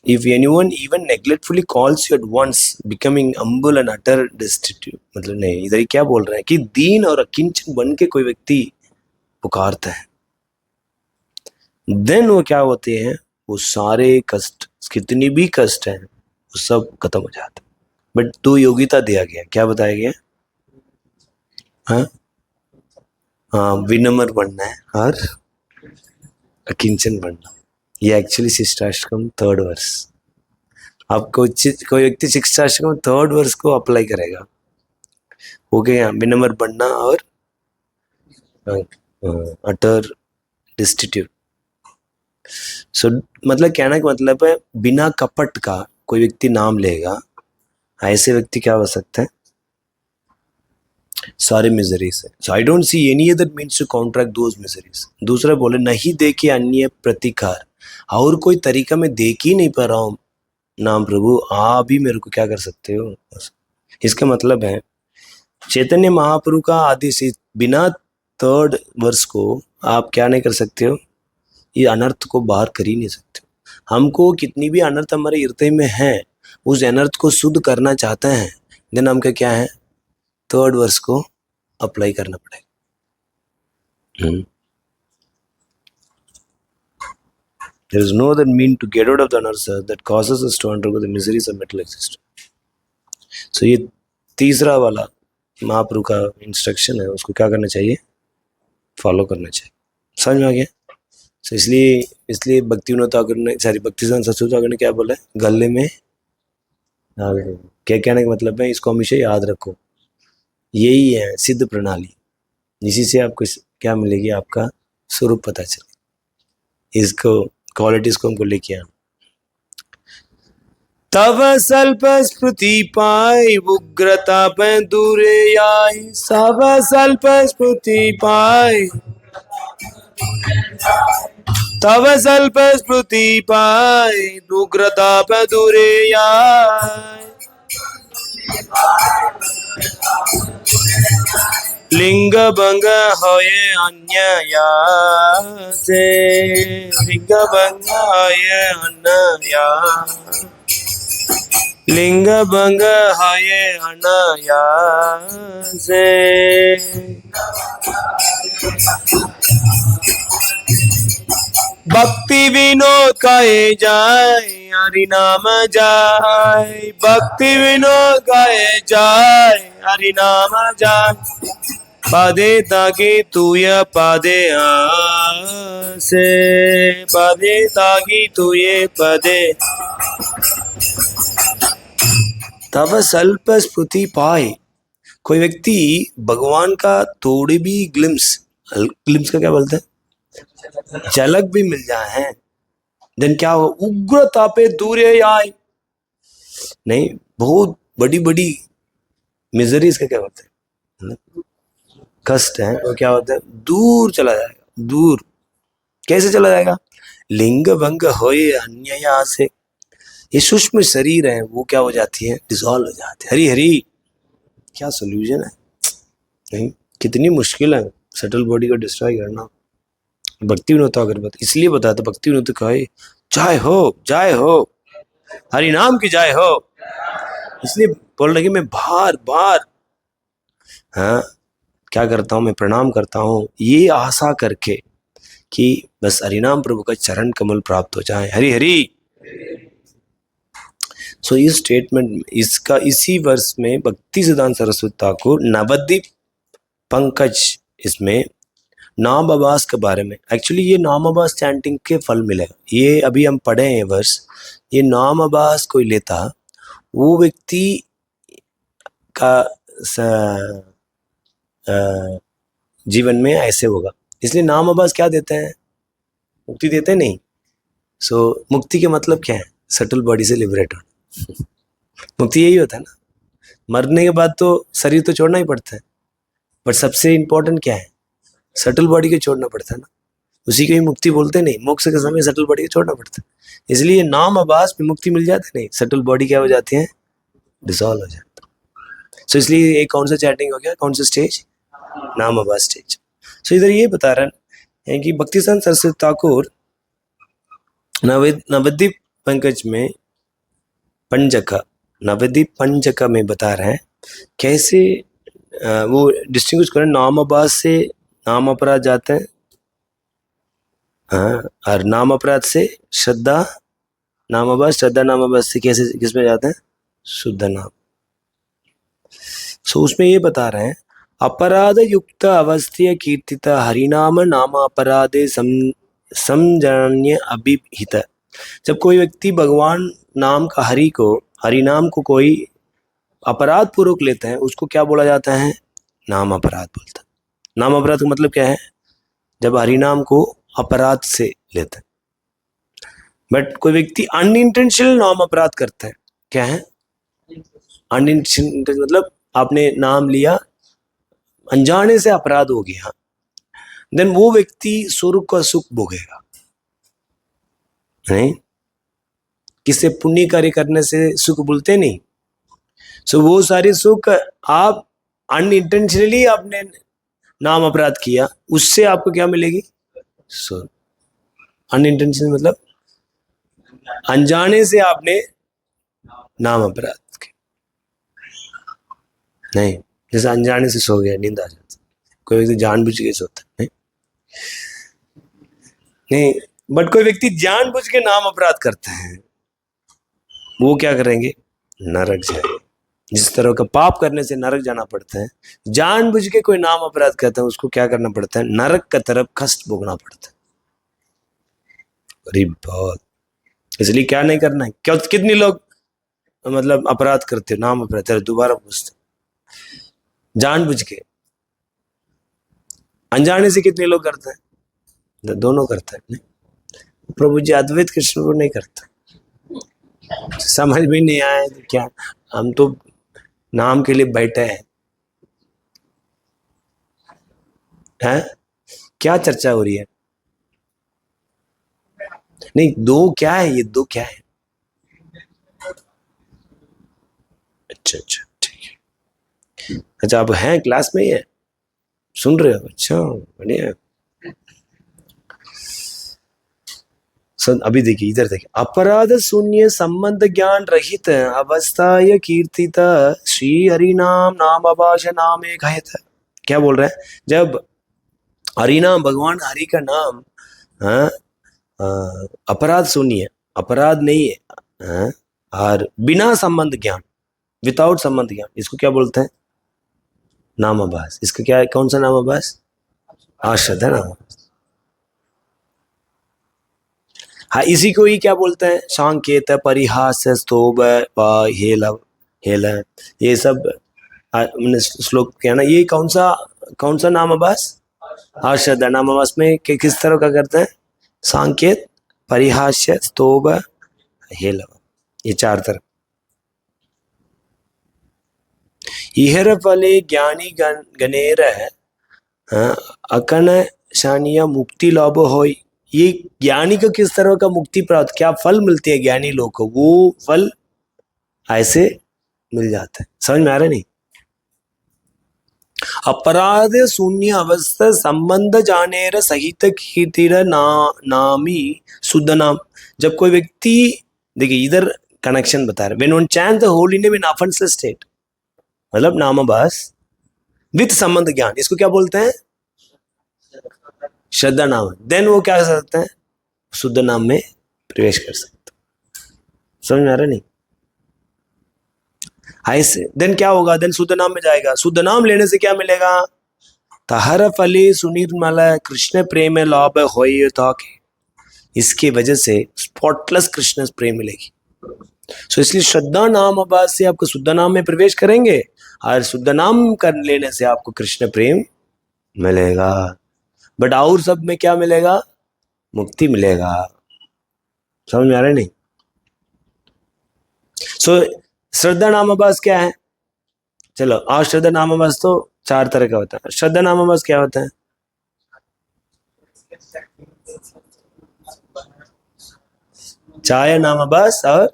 [SPEAKER 1] if anyone even neglectfully calls you at once becoming humble and utter destitute, मतलब नहीं, इधर क्या बोल रहे हैं कि दीन और अकिंचन बन के कोई व्यक्ति पुकारता है, देन वो क्या होते हैं, वो सारे कष्ट, कितनी भी कष्ट है वो सब खत्म हो जाता है। बट दो योग्यता दिया गया, क्या बताया गया? हाँ हाँ, विनम्र बनना है और अकिंचन बनना। ये एक्चुअली शिष्टाष्टकम 3rd वर्ष, आपको कोई व्यक्ति शिष्टाष्टकम 3rd वर्ष को अप्लाई करेगा, हो गया विनम्र बनना और अटर डिस्टिट्यूट। सो मतलब कहना का मतलब है, बिना कपट का कोई व्यक्ति नाम लेगा, ऐसे व्यक्ति क्या हो सकते हैं? सारे मिजरीज है। So I don't see any other means to contract those miseries. दूसरा बोले नहीं देखे अन्य प्रतिकार, और कोई तरीका मैं देख ही नहीं पा रहा हूँ नाम प्रभु, आप भी मेरे को क्या कर सकते हो। इसका मतलब है चैतन्य महाप्रभु का आदि से बिना 3rd वर्ष को आप क्या नहीं कर सकते हो, ये अनर्थ को बाहर कर ही नहीं सकते। हमको कितनी भी अनर्थ हमारे हृदय में है, उस अनर्थ को शुद्ध करना चाहते हैं, देन हमका क्या है, 3rd वर्ष को अप्लाई करना पड़ेगा। There is no other mean to get out of the anartha that causes us to undergo the miseries of mental existence. So ये तीसरा वाला महाप्रभु का इंस्ट्रक्शन है, उसको क्या करना चाहिए? फॉलो करना चाहिए। समझ में आ गया? तो इसलिए भक्ति विनोद ठाकुर ने, सॉरी, भक्ति सिद्धांत सरस्वती ठाकुर ने क्या बोला है, गले में क्या कहने का मतलब है, इसको हमेशा याद रखो। यही है सिद्ध प्रणाली, इसी से आपको क्या मिलेगी, आपका स्वरूप पता चले। इसको क्वालिटीज को हमको लेके आना। तव स्वल्प स्मृति पाई उग्रता पे दूरे आई, सब स्वल्प स्मृति पाई, तव स्वल्प स्मृति पाई उग्रता पे दूरे आई, लिंग भंग होए अन्य से, लिंग भंग होए अन्य, लिंग भंग होए अन्य से, भक्ति विनोद कहे जाए हरि नाम जाए, भक्ति विनोद कहे जाए हरि नाम जाए, पदे ताकि तूय पदे से, पदे ताकि तूये पदे, तब स्वल्प स्फूर्ति पाए। कोई व्यक्ति भगवान का थोड़ी भी ग्लिम्स का क्या बोलते हैं, झलक भी मिल जाए, देन क्या हो, उग्रता पे दूर आए, नहीं, बहुत बड़ी बड़ी मिजरीज का क्या होता है, कष्ट है, वो क्या होता है, दूर चला जाएगा। दूर कैसे चला जाएगा, लिंग भंग होए अन्य से, ये सूक्ष्म शरीर है वो क्या हो जाती है, डिसॉल्व हो जाती है। हरी हरी क्या सोल्यूशन है, नहीं, कितनी मुश्किल है सटल बॉडी को डिस्ट्रॉय करना। भक्ति विनोद ठाकुर इसलिए बताते, भक्ति विनोद कहे जय हो हरि नाम की जय हो, इसलिए बोल रहे कि मैं बार बार क्या करता हूं, मैं प्रणाम करता हूं ये आशा करके कि बस हरिनाम प्रभु का चरण कमल प्राप्त हो जाए। हरि हरि। सो इस स्टेटमेंट इसका इसी वर्ष में भक्ति सिद्धांत सरस्वती ठाकुर नवद्वीप पंकज इसमें नाम आवास के बारे में, एक्चुअली ये नाम आवास चैंटिंग के फल मिलेगा, ये अभी हम पढ़े हैं वर्ष, ये नाम आवास कोई लेता वो व्यक्ति का जीवन में ऐसे होगा। इसलिए नाम आवास क्या देते हैं, मुक्ति देते नहीं। सो मुक्ति के मतलब क्या है, सटल बॉडी से लिबरेट होना। मुक्ति यही होता है ना, मरने के बाद तो शरीर तो छोड़ना ही पड़ता है, बट सबसे इंपॉर्टेंट क्या है, सटल बॉडी को छोड़ना पड़ता है ना, उसी को ही मुक्ति बोलते नहीं, मोक्ष के समय सटल बॉडी को छोड़ना पड़ता है। इसलिए नाम आवास में मुक्ति मिल जाती नहीं, सटल बॉडी क्या हो जाती है, डिसॉल्व हो जाता है। सो इसलिए एक कौन सा चैटिंग हो गया, कौन सा स्टेज, नाम आवास स्टेज। सो इधर ये बता रहे हैं कि भक्ति सिद्धांत सरस्वती ठाकुर नवद्वीप पंकज में नवद्वीप पंचका में बता रहे हैं कैसे वो डिस्टिंग्विश करें, नाम आवास से नाम अपराध जाते हैं, और नाम अपराध से श्रद्धा नाम आवास, श्रद्धा नाम आवास से कैसे किस में जाते हैं, शुद्ध नाम। सो उसमें ये बता रहे हैं, अपराध युक्त अवस्थीय कीर्तित हरिनाम नाम अपराधे समजन्य अभिहित। जब कोई व्यक्ति भगवान नाम का हरिनाम को कोई अपराध पूर्वक लेते हैं, उसको क्या बोला जाता है, नाम अपराध बोलता है। नाम अपराध का मतलब क्या है, जब हरिनाम को अपराध से लेते हैं। बट कोई व्यक्ति अनइंटेंशनल नाम अपराध करता है, क्या है अनइंटेंशनल, मतलब आपने नाम लिया अनजाने से अपराध हो गया, देन वो व्यक्ति स्वर्ग का सुख भोगेगा। नहीं, किसे पुण्य कार्य करने से सुख भूलते नहीं। सो वो सारे सुख आप अनइंटेंशनली आपने नाम अपराध किया, उससे आपको क्या मिलेगी, स्वर्ग। अनइंटेंशनल मतलब अनजाने से आपने नाम अपराध किया, नहीं, जैसे अनजाने से सो गया, नींद आ जाती, कोई व्यक्ति जानबूझ के सोता है, नहीं, बट कोई व्यक्ति जानबूझ के नाम अपराध करते हैं, वो क्या करेंगे, नरक जाएंगे। जिस तरह का पाप करने से नरक जाना पड़ता है, जानबूझ के कोई नाम अपराध करता है उसको क्या करना पड़ता है, नरक का तरफ कष्ट भोगना पड़ता है। अरे बहुत, इसलिए क्या नहीं करना है। क्या कितने लोग मतलब अपराध करते हो, नाम अपराध, दोबारा पूछते जानबूझ के, अनजाने से कितने लोग करते हैं, दोनों करते हैं। नहीं, प्रभु जी अद्वैत कृष्ण को नहीं करता, समझ भी नहीं आया तो क्या, हम तो नाम के लिए बैठे हैं। क्या चर्चा हो रही है? नहीं, दो क्या है, ये दो क्या है? अच्छा अच्छा ठीक है। अच्छा आप हैं क्लास में ही है, सुन रहे हो? अच्छा बढ़िया। अभी देखिए, इधर देखिए, अपराध शून्य संबंध ज्ञान रहित अवस्था ये कीर्तित श्री हरि नाम नाम अभाष नाम एक है। क्या बोल रहे हैं? जब हरि नाम, भगवान हरि का नाम, हाँ, अपराध शून्य, अपराध नहीं है, हाँ, और बिना संबंध ज्ञान, विदाउट संबंध ज्ञान, इसको क्या बोलते हैं? नामाभास। इसका क्या है, कौन सा नामाभास? आश्रद है ना। हाँ, इसी को ही क्या बोलते हैं? सांकेत, परिहास, स्तोभ, हेल, हेल, ये सब श्लोक क्या ना, ये कौन सा नामाभास? आश्रद है। नामाभास में किस तरह का करते हैं? सांकेत, परिहास्य, स्तोभ, हेल, ये चार तरह। इहर फले ज्ञानी गणेर अकन शानिया मुक्ति लाभ हो। ये ज्ञानी को किस तरह का मुक्ति प्राप्त, क्या फल मिलती है ज्ञानी लोग को, वो फल ऐसे मिल जाता है। समझ में आ रहा नहीं? अपराध शून्य अवस्था संबंध जानेर सहित कीर्तिर नामी शुद्ध नाम। जब कोई व्यक्ति, देखिए इधर कनेक्शन बता रहे, when one chant the holy name in offenceless state, मतलब नामाभास विथ संबंध ज्ञान, इसको क्या बोलते हैं? श्रद्धा नाम। देन वो क्या कर सकते हैं? शुद्ध नाम में प्रवेश कर सकते। समझ में आ रहा नहीं? ऐसे देन क्या होगा? देन शुद्ध नाम में जाएगा। शुद्ध नाम लेने से क्या मिलेगा? तहर फली सुनिर्मल कृष्ण प्रेम लाभ होय ताके, इसके वजह से स्पॉटलेस कृष्ण प्रेम मिलेगी। सो इसलिए श्रद्धा नाम अभास से आपको शुद्ध नाम में प्रवेश करेंगे, और शुद्ध नाम कर लेने से आपको कृष्ण प्रेम मिलेगा। बट और सब में क्या मिलेगा? मुक्ति मिलेगा। समझ में आ रहा है नहीं? सो श्रद्धा नामाभास क्या है? चलो, अश्रद्धा नामाभास तो चार तरह का होता है। श्रद्धा नामाभास क्या होता है? छाया नामाभास और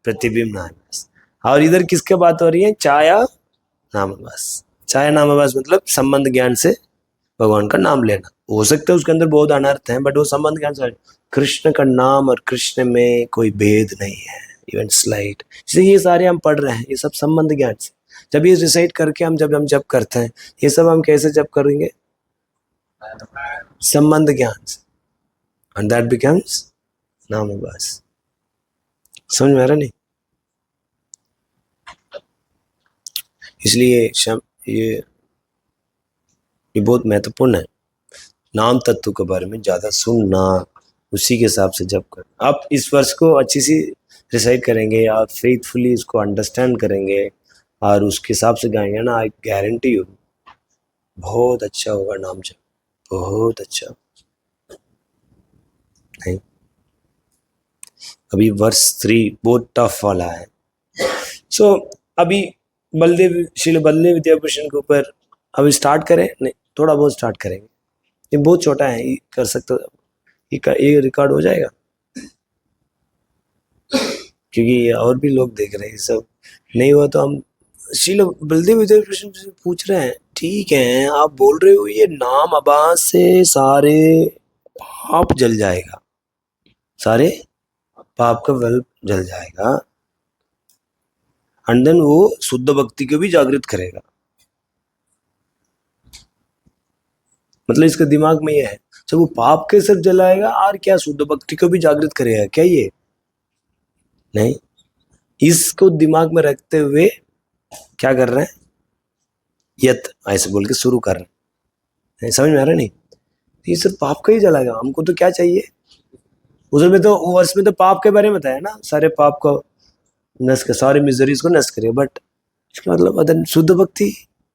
[SPEAKER 1] प्रतिबिंब नामाभास। और इधर किसके बात हो रही है? छाया नामाभास। छाया नामाभास मतलब संबंध ज्ञान से भगवान का नाम लेना। हो सकता है उसके अंदर बहुत अनर्थ है, बट वो संबंध ज्ञान से, कृष्ण का नाम और कृष्ण में कोई भेद नहीं है, इवन स्लाइट। इसलिए ये सारे हम पढ़ रहे हैं, ये सब संबंध ज्ञान से। जब ये रिसाइट करके हम जब करते हैं, ये सब हम कैसे जब करेंगे? संबंध ज्ञान से, एंड दैट बिकम्स नामाभास। समझ में आ रहा नहीं? इसलिए ये बहुत महत्वपूर्ण है, नाम तत्व के बारे में ज्यादा सुनना, उसी के हिसाब से जब कर। आप इस वर्ष को अच्छी सी रिसाइट करेंगे, आप फेथफुली इसको अंडरस्टैंड करेंगे और उसके हिसाब से गाएंगे ना, आई गारंटी यू बहुत अच्छा होगा नाम जब, बहुत अच्छा। नहीं, अभी वर्ष 3 बहुत टफ वाला है। सो अभी श्री बलदेव विद्याभूषण के ऊपर अभी स्टार्ट करें? नहीं, थोड़ा बहुत स्टार्ट करेंगे, ये बहुत छोटा है, ये कर सकते, ये रिकॉर्ड हो जाएगा, क्योंकि और भी लोग देख रहे हैं। सब नहीं हुआ तो हम श्री बलदेव विद्याभूषण से पूछ रहे हैं, ठीक है आप बोल रहे हो ये नाम आवाज से सारे पाप जल जाएगा, सारे पाप का बल जल जाएगा, एंड देन वो शुद्ध भक्ति को भी जागृत करेगा। मतलब इसका दिमाग में ये है, जब वो पाप के सिर्फ जलाएगा और क्या शुद्ध भक्ति को भी जागृत करेगा क्या? ये नहीं, इसको दिमाग में रखते हुए क्या कर रहे हैं, यत ऐसे बोल के शुरू कर रहे हैं, समझ में आ रहा है नहीं? ये सिर्फ पाप का ही चलाएगा, हमको तो क्या चाहिए? उसमें तो वर्ष में तो पाप के बारे में बताया ना, सारे पाप को नष्ट कर, सारे मिजरीज को नष्ट करे, बट इसका मतलब अदन शुद्ध भक्ति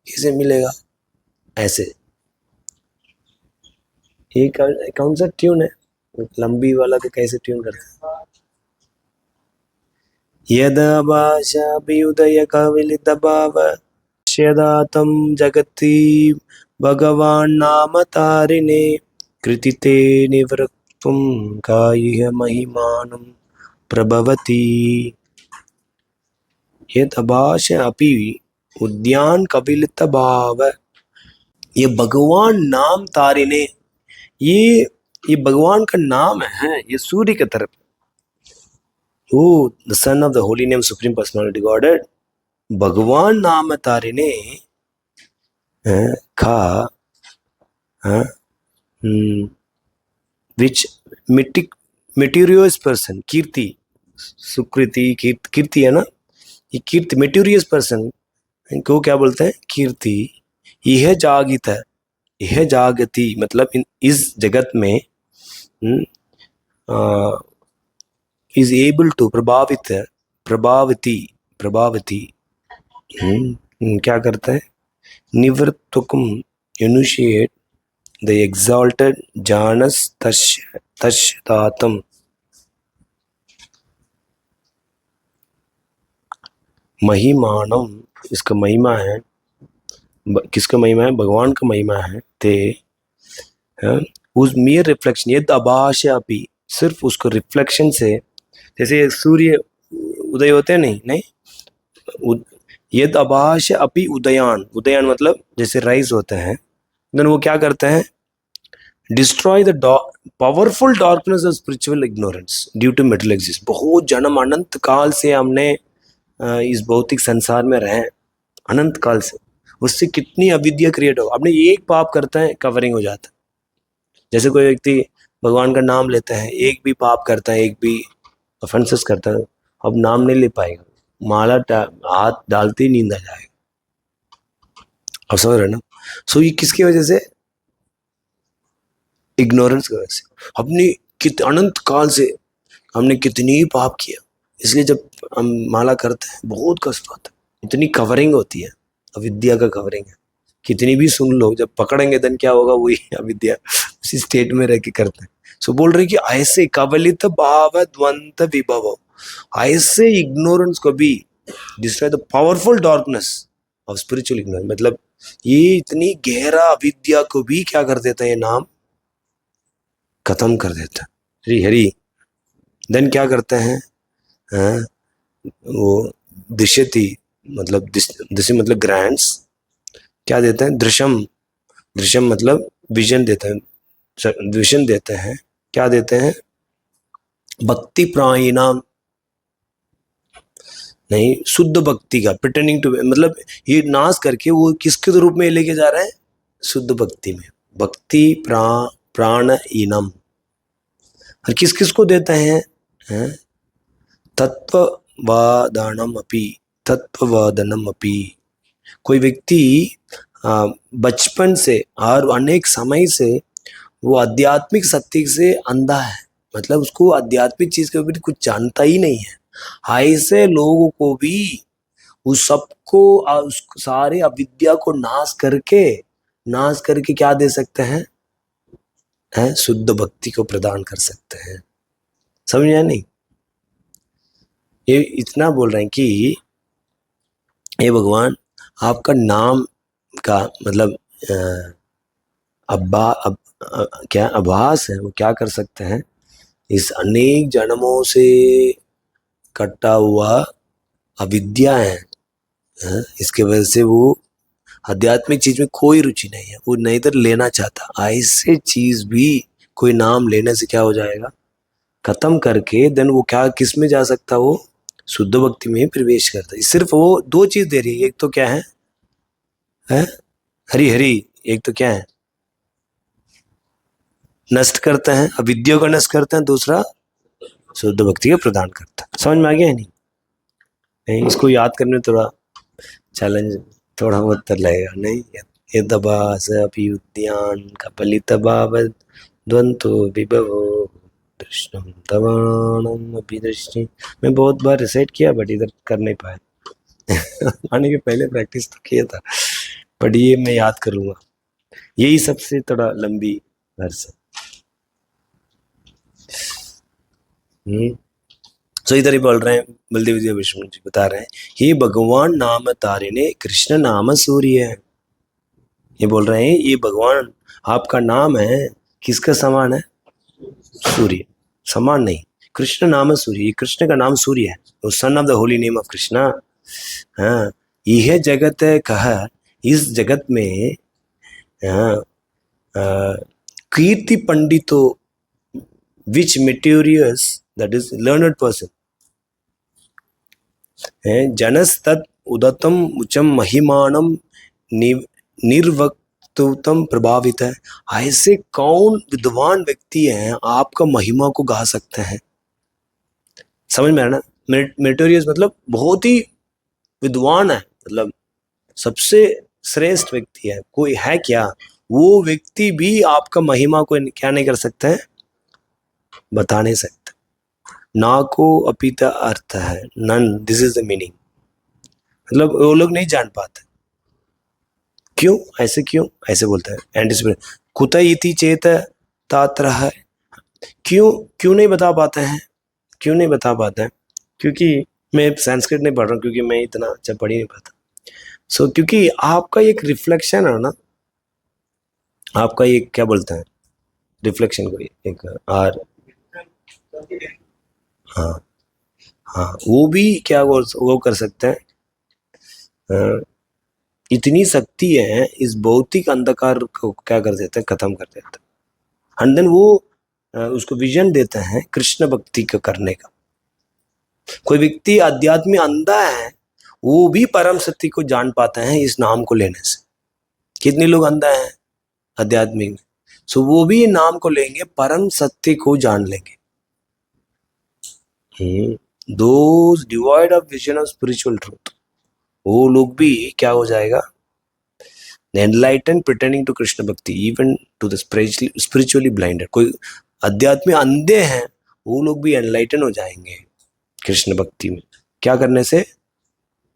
[SPEAKER 1] कैसे मिलेगा ऐसे? ये कौन सा ट्यून है लंबी वाला, तो कैसे ट्यून करते हैं? यदा भाषाभियुदय कविलितभाव श्यदातं जगति भगवान् नाम तारिणे कृतिते निवृत्तुं कायिह महिमानं प्रभवति। यदभाष अपि उद्यान कपिलित भाव, ये भगवान नाम तारिणे, ये भगवान का नाम है, ये सूर्य की तरफ, oh the sun of the holy name supreme personality godhead, भगवान नाम तारिणे खा विच मेटीरियस पर्सन, कीर्ति सुकृति कीर्ति है ना, ये कीर्ति मेटीरियस पर्सन को क्या बोलते हैं? कीर्ति। यह जागित है, यह जागति मतलब इस जगत में इज एबल टू प्रभावित है, प्रभावती क्या करता है? निवृत्तुकम इनिशिएट द एग्जॉल्टेड जानस तस्दातम, महिमानम, इसका महिमा है, किसका महिमा है? भगवान का महिमा है। ते उस mere रिफ्लेक्शन, यद आभाष अपि, सिर्फ उसको रिफ्लेक्शन से, जैसे सूर्य उदय होते हैं, नहीं यद आभाष अपि उदयान, उदयान मतलब जैसे राइज होते हैं, देन वो क्या करते हैं? Destroy the powerful darkness of spiritual ignorance due to metal exist. बहुत जन्म अनंत काल से हमने इस भौतिक संसार में रहे, अनंत काल से, उससे कितनी अविद्या क्रिएट हो। आपने एक पाप करता है कवरिंग हो जाता है। जैसे कोई व्यक्ति भगवान का नाम लेता है, एक भी पाप करता है, एक भी ऑफेंसेस करता है, अब नाम नहीं ले पाएगा, माला हाथ डालते ही नींद आ जाएगा। अब समझ रहे ना? सो ये किसकी वजह से? इग्नोरेंस की वजह से। अपनी अनंत काल से हमने कितनी पाप किया, इसलिए जब हम माला करते हैं बहुत कष्ट होता है, इतनी कवरिंग होती है, अविद्या का कवरिंग है। कितनी भी सुन लो, जब पकड़ेंगे देन क्या होगा? वही अविद्या उसी स्टेट में रह के करते हैं। सो बोल रहे कि ऐसे कवलित भाव द्वंद विभव, ऐसे इग्नोरेंस को भी destroy the powerful darkness of spiritual ignorance, मतलब ये इतनी गहरा अविद्या को भी क्या कर देता है? ये नाम खत्म कर देता है। हरि हरि। देन क्या करते हैं? वो दृश्यति मतलब दृश्य मतलब ग्रैंड्स, क्या देते हैं? दृश्यम मतलब विजन देते हैं, विजन देते हैं। क्या देते हैं? भक्ति प्राणिनाम, नहीं शुद्ध भक्ति का, प्रिटेंडिंग टू, मतलब ये नाश करके वो किसके रूप में लेके जा रहे हैं? शुद्ध भक्ति में। भक्ति प्राण इनम, और किस किस को देते हैं? तत्ववादनम अपि। कोई व्यक्ति बचपन से और अनेक समय से वो आध्यात्मिक सत्य से अंधा है, मतलब उसको आध्यात्मिक चीज के ऊपर कुछ जानता ही नहीं है, ऐसे लोगों को भी उस सबको उस सारे अविद्या को नाश करके क्या दे सकते हैं? शुद्ध भक्ति को प्रदान कर सकते हैं। समझा नहीं? ये इतना बोल रहे हैं कि ये भगवान आपका नाम का मतलब क्या आभास है, वो क्या कर सकते हैं? इस अनेक जन्मों से कटा हुआ अविद्या है, इसके वजह से वो आध्यात्मिक चीज में कोई रुचि नहीं है, वो नहीं तो लेना चाहता। ऐसे चीज भी कोई नाम लेने से क्या हो जाएगा? खत्म करके देन वो क्या किस में जा सकता? वो शुद्ध भक्ति में प्रवेश करता है। सिर्फ वो दो चीज दे रही है, एक तो क्या है? हरि हरि, एक तो क्या है? नष्ट करते हैं, अविद्या को नष्ट करते हैं, दूसरा शुद्ध भक्ति को प्रदान करता है। समझ में आ गया है नहीं? इसको याद करने में थोड़ा चैलेंज थोड़ा बहुत तो लगेगा नहीं। ये दबा अपि उद्यान कपलितभावद् द्वंतो विभवो कृष्णं तवाणम अपि दृष्टि। मैं बहुत बार रिसाइट किया बट इधर कर नहीं पाया। आने के पहले प्रैक्टिस तो किया था बट ये मैं याद करूंगा। यही सबसे थोड़ा लंबी वर्ष है। तो इधर ही बोल रहे हैं, बलदेव जी विष्णु जी बता रहे हैं, हे भगवान नाम तारिणे कृष्ण नाम सूर्य है। ये बोल रहे हैं ये भगवान आपका नाम है किसका समान है? सूर्य समान नहीं, कृष्ण नाम सूर्य, कृष्ण का नाम सूर्य है, सन of the holy name of Krishna. हाँ, यह जगत कह, इस जगत में हाँ, कीर्ति पंडितो विच मेटेरियस दैट इज लर्नड पर्सन जनस्तत् उदतम उचम महिमानम निर्वक्तुतम प्रभावित है। ऐसे कौन विद्वान व्यक्ति हैं आपका महिमा को गा सकते हैं? समझ में आया ना? मेटेरियस मतलब बहुत ही विद्वान है, मतलब सबसे श्रेष्ठ व्यक्ति है, कोई है क्या? वो व्यक्ति भी आपका महिमा को क्या नहीं कर सकते हैं, बता नहीं सकते। ना को अपिता अर्थ है, नन, दिस इज द मीनिंग। मतलब वो लोग नहीं जान पाते। क्यों ऐसे, क्यों ऐसे बोलते हैं? एंटिसिपेट कुत इति चेत तात्र है। क्यों क्यों नहीं बता पाते हैं? क्यों नहीं बता पाते हैं? क्योंकि मैं संस्कृत नहीं पढ़ रहा हूँ, क्योंकि मैं इतना अच्छा पढ़ ही नहीं पाता। सो क्योंकि आपका एक रिफ्लेक्शन है ना, आपका एक क्या बोलते हैं, रिफ्लेक्शन को एक आर, हाँ हाँ, वो भी क्या वो कर सकते हैं। इतनी शक्ति है इस भौतिक अंधकार को क्या कर देते हैं, खत्म कर देते हैं। एंड देन वो उसको विजन देते हैं कृष्ण भक्ति का करने का। कोई व्यक्ति अध्यात्म में अंधा है, वो भी परम सत्य को जान पाते हैं इस नाम को लेने से। कितने लोग अंधा हैं आध्यात्मिक में, सो वो भी नाम को लेंगे, परम सत्य को जान लेंगे। Those divide of vision of spiritual truth, वो लोग भी क्या हो जाएगा, enlighten pretending to Krishna bhakti even to the spiritually blinded. कोई अध्यात्म अंधे हैं, वो लोग भी एनलाइटन हो जाएंगे कृष्ण भक्ति में। क्या करने से?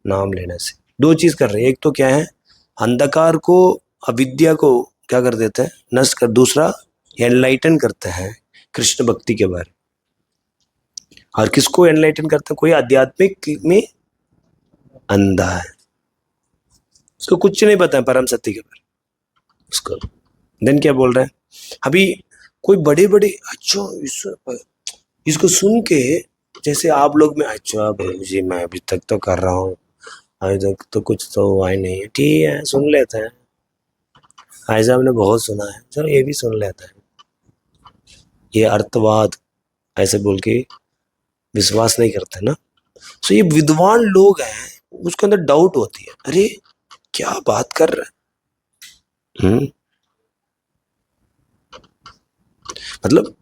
[SPEAKER 1] नाम लेने से। दो चीज कर रहे हैं, एक तो क्या है, अंधकार को, अविद्या को क्या कर देते हैं, नष्ट कर। दूसरा एनलाइटन करते हैं कृष्ण भक्ति के बारे। और किसको एनलाइटन करते हैं? कोई आध्यात्मिक में अंधा है, उसको कुछ नहीं पता है परम सत्य के बारे उसको। देन क्या बोल रहे हैं, अभी कोई बड़े बड़े, अच्छा इसको सुन के जैसे आप लोग में, अच्छा जी मैं अभी तक तो कर रहा हूँ, अभी तक तो कुछ तो हुआ ही नहीं है, ठीक है सुन लेते हैं, ऐसा हमने बहुत सुना है, चलो ये भी सुन लेते हैं। ये अर्थवाद ऐसे बोल के विश्वास नहीं करते ना। सो ये विद्वान लोग हैं, उसके अंदर डाउट होती है, अरे क्या बात कर रहे हैं। मतलब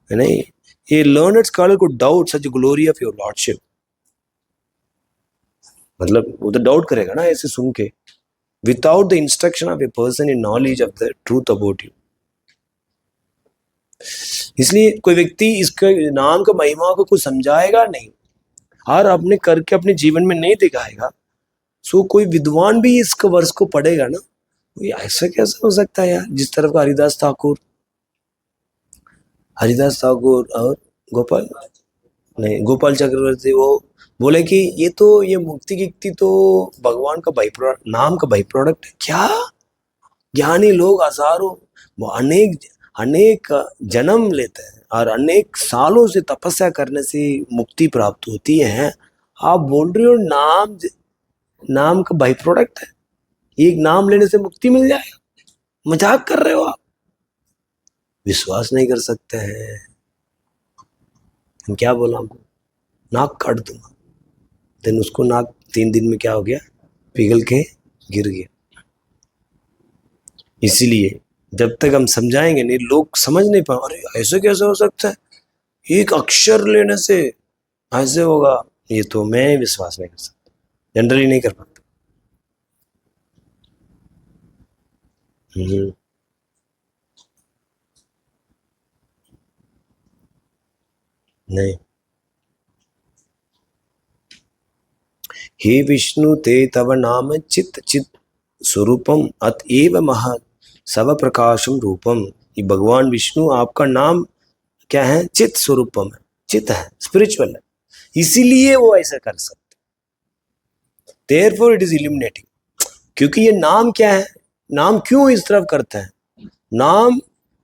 [SPEAKER 1] नहीं, ये लर्नड स्कॉलर को doubt such glory of your lordship, मतलब वो तो डाउट करेगा ना ऐसे सुन के, without the instruction of a person in knowledge of the truth about you. इसलिए कोई व्यक्ति इसके नाम का महिमा को कुछ समझाएगा नहीं और अपने करके अपने जीवन में नहीं दिखाएगा, सो कोई विद्वान भी इसके वर्ष को पढ़ेगा ना, ये ऐसा कैसे हो सकता है यार। जिस तरफ का हरिदास ठाकुर और गोपाल चक्रवर्ती, वो बोले कि ये मुक्ति तो भगवान का बाई प्रोडक्ट, नाम का बाई प्रोडक्ट है। क्या ज्ञानी लोग हजारों, अनेक अनेक जन्म लेते हैं और अनेक सालों से तपस्या करने से मुक्ति प्राप्त होती है। आप बोल रहे हो नाम का बाई प्रोडक्ट है, एक नाम लेने से मुक्ति मिल जाएगा? मजाक कर रहे हो आप? विश्वास नहीं कर सकते हैं। हम क्या बोला, हमको नाक काट दूंगा, देन उसको नाक 3 दिन में क्या हो गया, पिघल के गिर गया। इसीलिए जब तक हम समझाएंगे नहीं, लोग समझ नहीं पाए, अरे ऐसे कैसे हो सकता है, एक अक्षर लेने से ऐसे होगा, ये तो मैं विश्वास नहीं कर सकता, जनरली नहीं कर पाता। हम्म, नहीं। हे विष्णु ते तव नाम चित चित स्वरूपम अतएव महा सब प्रकाशम रूपम। ये भगवान विष्णु आपका नाम क्या है? चित स्वरूपम है, चित है, स्पिरिचुअल है, इसीलिए वो ऐसा कर सकते। Therefore it is illuminating. क्योंकि ये नाम क्या है, नाम क्यों इस तरफ करते हैं? नाम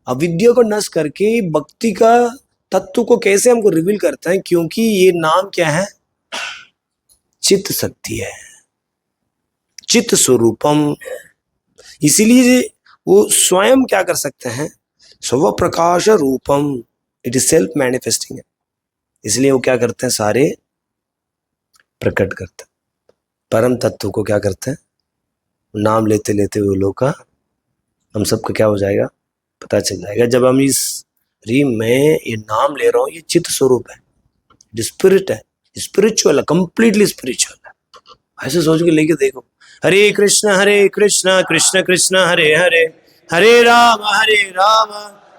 [SPEAKER 1] अविद्या को नष्ट करके भक्ति का तत्व को कैसे हमको रिवील करता है? क्योंकि ये नाम क्या है? चित्त शक्ति है, चित्त स्वरूपम। इसीलिए वो स्वयं क्या कर सकते हैं? स्व प्रकाश रूपम, इट इज सेल्फ मैनिफेस्टिंग है। इसलिए वो क्या करते हैं? सारे प्रकट करते हैं, परम तत्व को क्या करते हैं? नाम लेते लेते वो लोग का, हम सबका क्या हो जाएगा? पता चल जाएगा। जब हम इस रीम में ये नाम ले रहा हूं, ये चित्त स्वरूप है, स्पिरिट है, स्पिरिचुअल है, कंप्लीटली स्पिरिचुअल है। ऐसे सोच के लेके देखो, हरे कृष्ण कृष्ण कृष्ण हरे हरे, हरे राम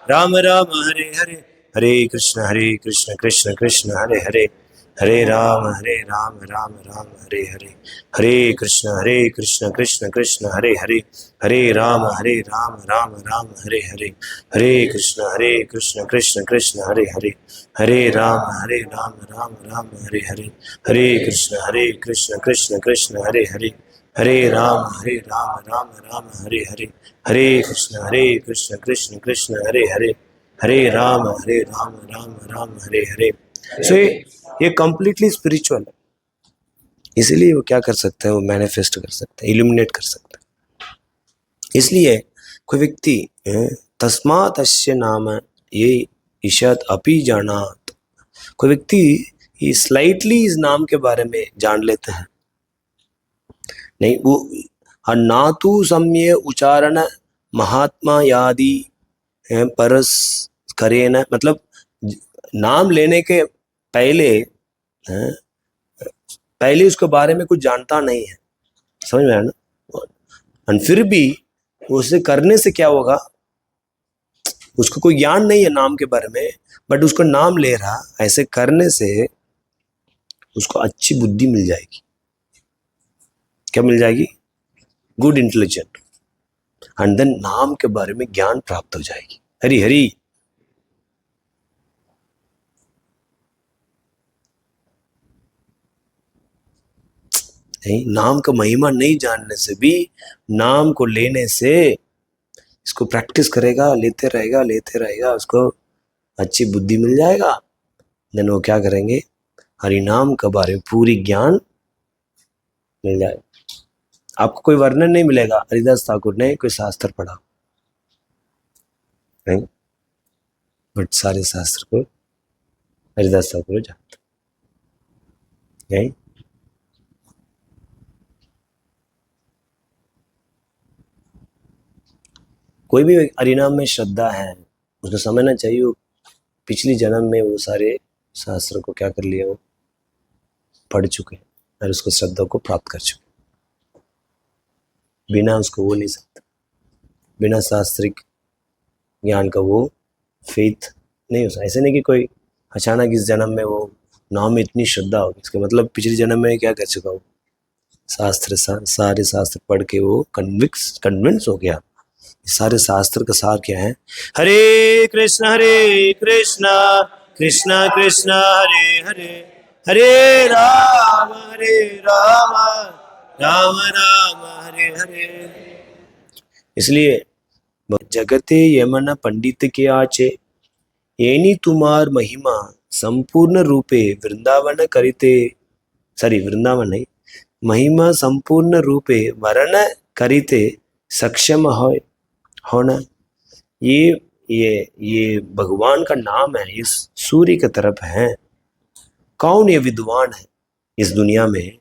[SPEAKER 1] राम राम हरे हरे, हरे कृष्ण कृष्ण कृष्ण हरे हरे, हरे राम राम राम हरे हरे, हरे कृष्ण कृष्ण कृष्ण हरे हरे, हरे राम राम राम हरे हरे, हरे कृष्ण कृष्ण कृष्ण हरे हरे, हरे राम राम राम हरे हरे, हरे कृष्ण कृष्ण कृष्ण हरे हरे, हरे राम राम राम हरे हरे, हरे कृष्ण कृष्ण कृष्ण हरे हरे, हरे राम राम राम हरे हरे। सो ये कंप्लीटली स्पिरिचुअल है। इसलिए वो क्या कर सकते हैं? वो मैनिफेस्ट कर सकते हैं, इल्यूमिनेट कर सकते हैं। इसलिए कोई व्यक्ति तस्मात् अस्य नाम ये ईशत अपि जानात, कोई व्यक्ति ये स्लाइटली इस नाम के बारे में जान लेते हैं, नहीं वो ना तो सम्य उच्चारण महात्मा यादि परस करे न, मतलब नाम लेने के पहले पहले उसके बारे में कुछ जानता नहीं है, समझ में आया ना? और फिर भी उसे करने से क्या होगा? उसको कोई ज्ञान नहीं है नाम के बारे में, बट उसको नाम ले रहा, ऐसे करने से उसको अच्छी बुद्धि मिल जाएगी। क्या मिल जाएगी? गुड इंटेलिजेंट, एंड देन नाम के बारे में ज्ञान प्राप्त हो जाएगी। हरी हरी। नहीं, नाम का महिमा नहीं जानने से भी, नाम को लेने से, इसको प्रैक्टिस करेगा, लेते रहेगा, उसको अच्छी बुद्धि मिल जाएगा। देन वो क्या करेंगे? हरि नाम के बारे में पूरी ज्ञान मिल जाएगा। आपको कोई वर्णन नहीं मिलेगा हरिदास ठाकुर ने कोई शास्त्र पढ़ा नहीं, बट सारे शास्त्र को हरिदास ठाकुर जानते नहीं। कोई भी हरिनाम में श्रद्धा है, उसको समझना चाहिए वो पिछली जन्म में वो सारे शास्त्र को क्या कर लिया, वो पढ़ चुके हैं और उसको श्रद्धा को प्राप्त कर चुके। बिना उसको वो नहीं सकता, बिना शास्त्रिक ज्ञान का वो फेथ नहीं हो सकता। ऐसे नहीं कि कोई अचानक इस जन्म में वो नाम में इतनी श्रद्धा होगी, इसका मतलब पिछले जन्म में क्या कर चुका हो? शास्त्र सारे शास्त्र पढ़ के वो कन्विंस हो गया। सारे शास्त्र का सार क्या है? हरे कृष्ण कृष्ण कृष्ण हरे हरे, हरे राम राम राम हरे हरे। इसलिए जगते यमन पंडित के आचे, एनी तुम्हार महिमा संपूर्ण रूपे वृंदावन करिते, सॉरी वृंदावन नहीं, महिमा संपूर्ण रूपे वर्ण करिते सक्षम होना। ये भगवान का नाम है, इस सूर्य की तरफ है। कौन ये विद्वान है इस दुनिया में,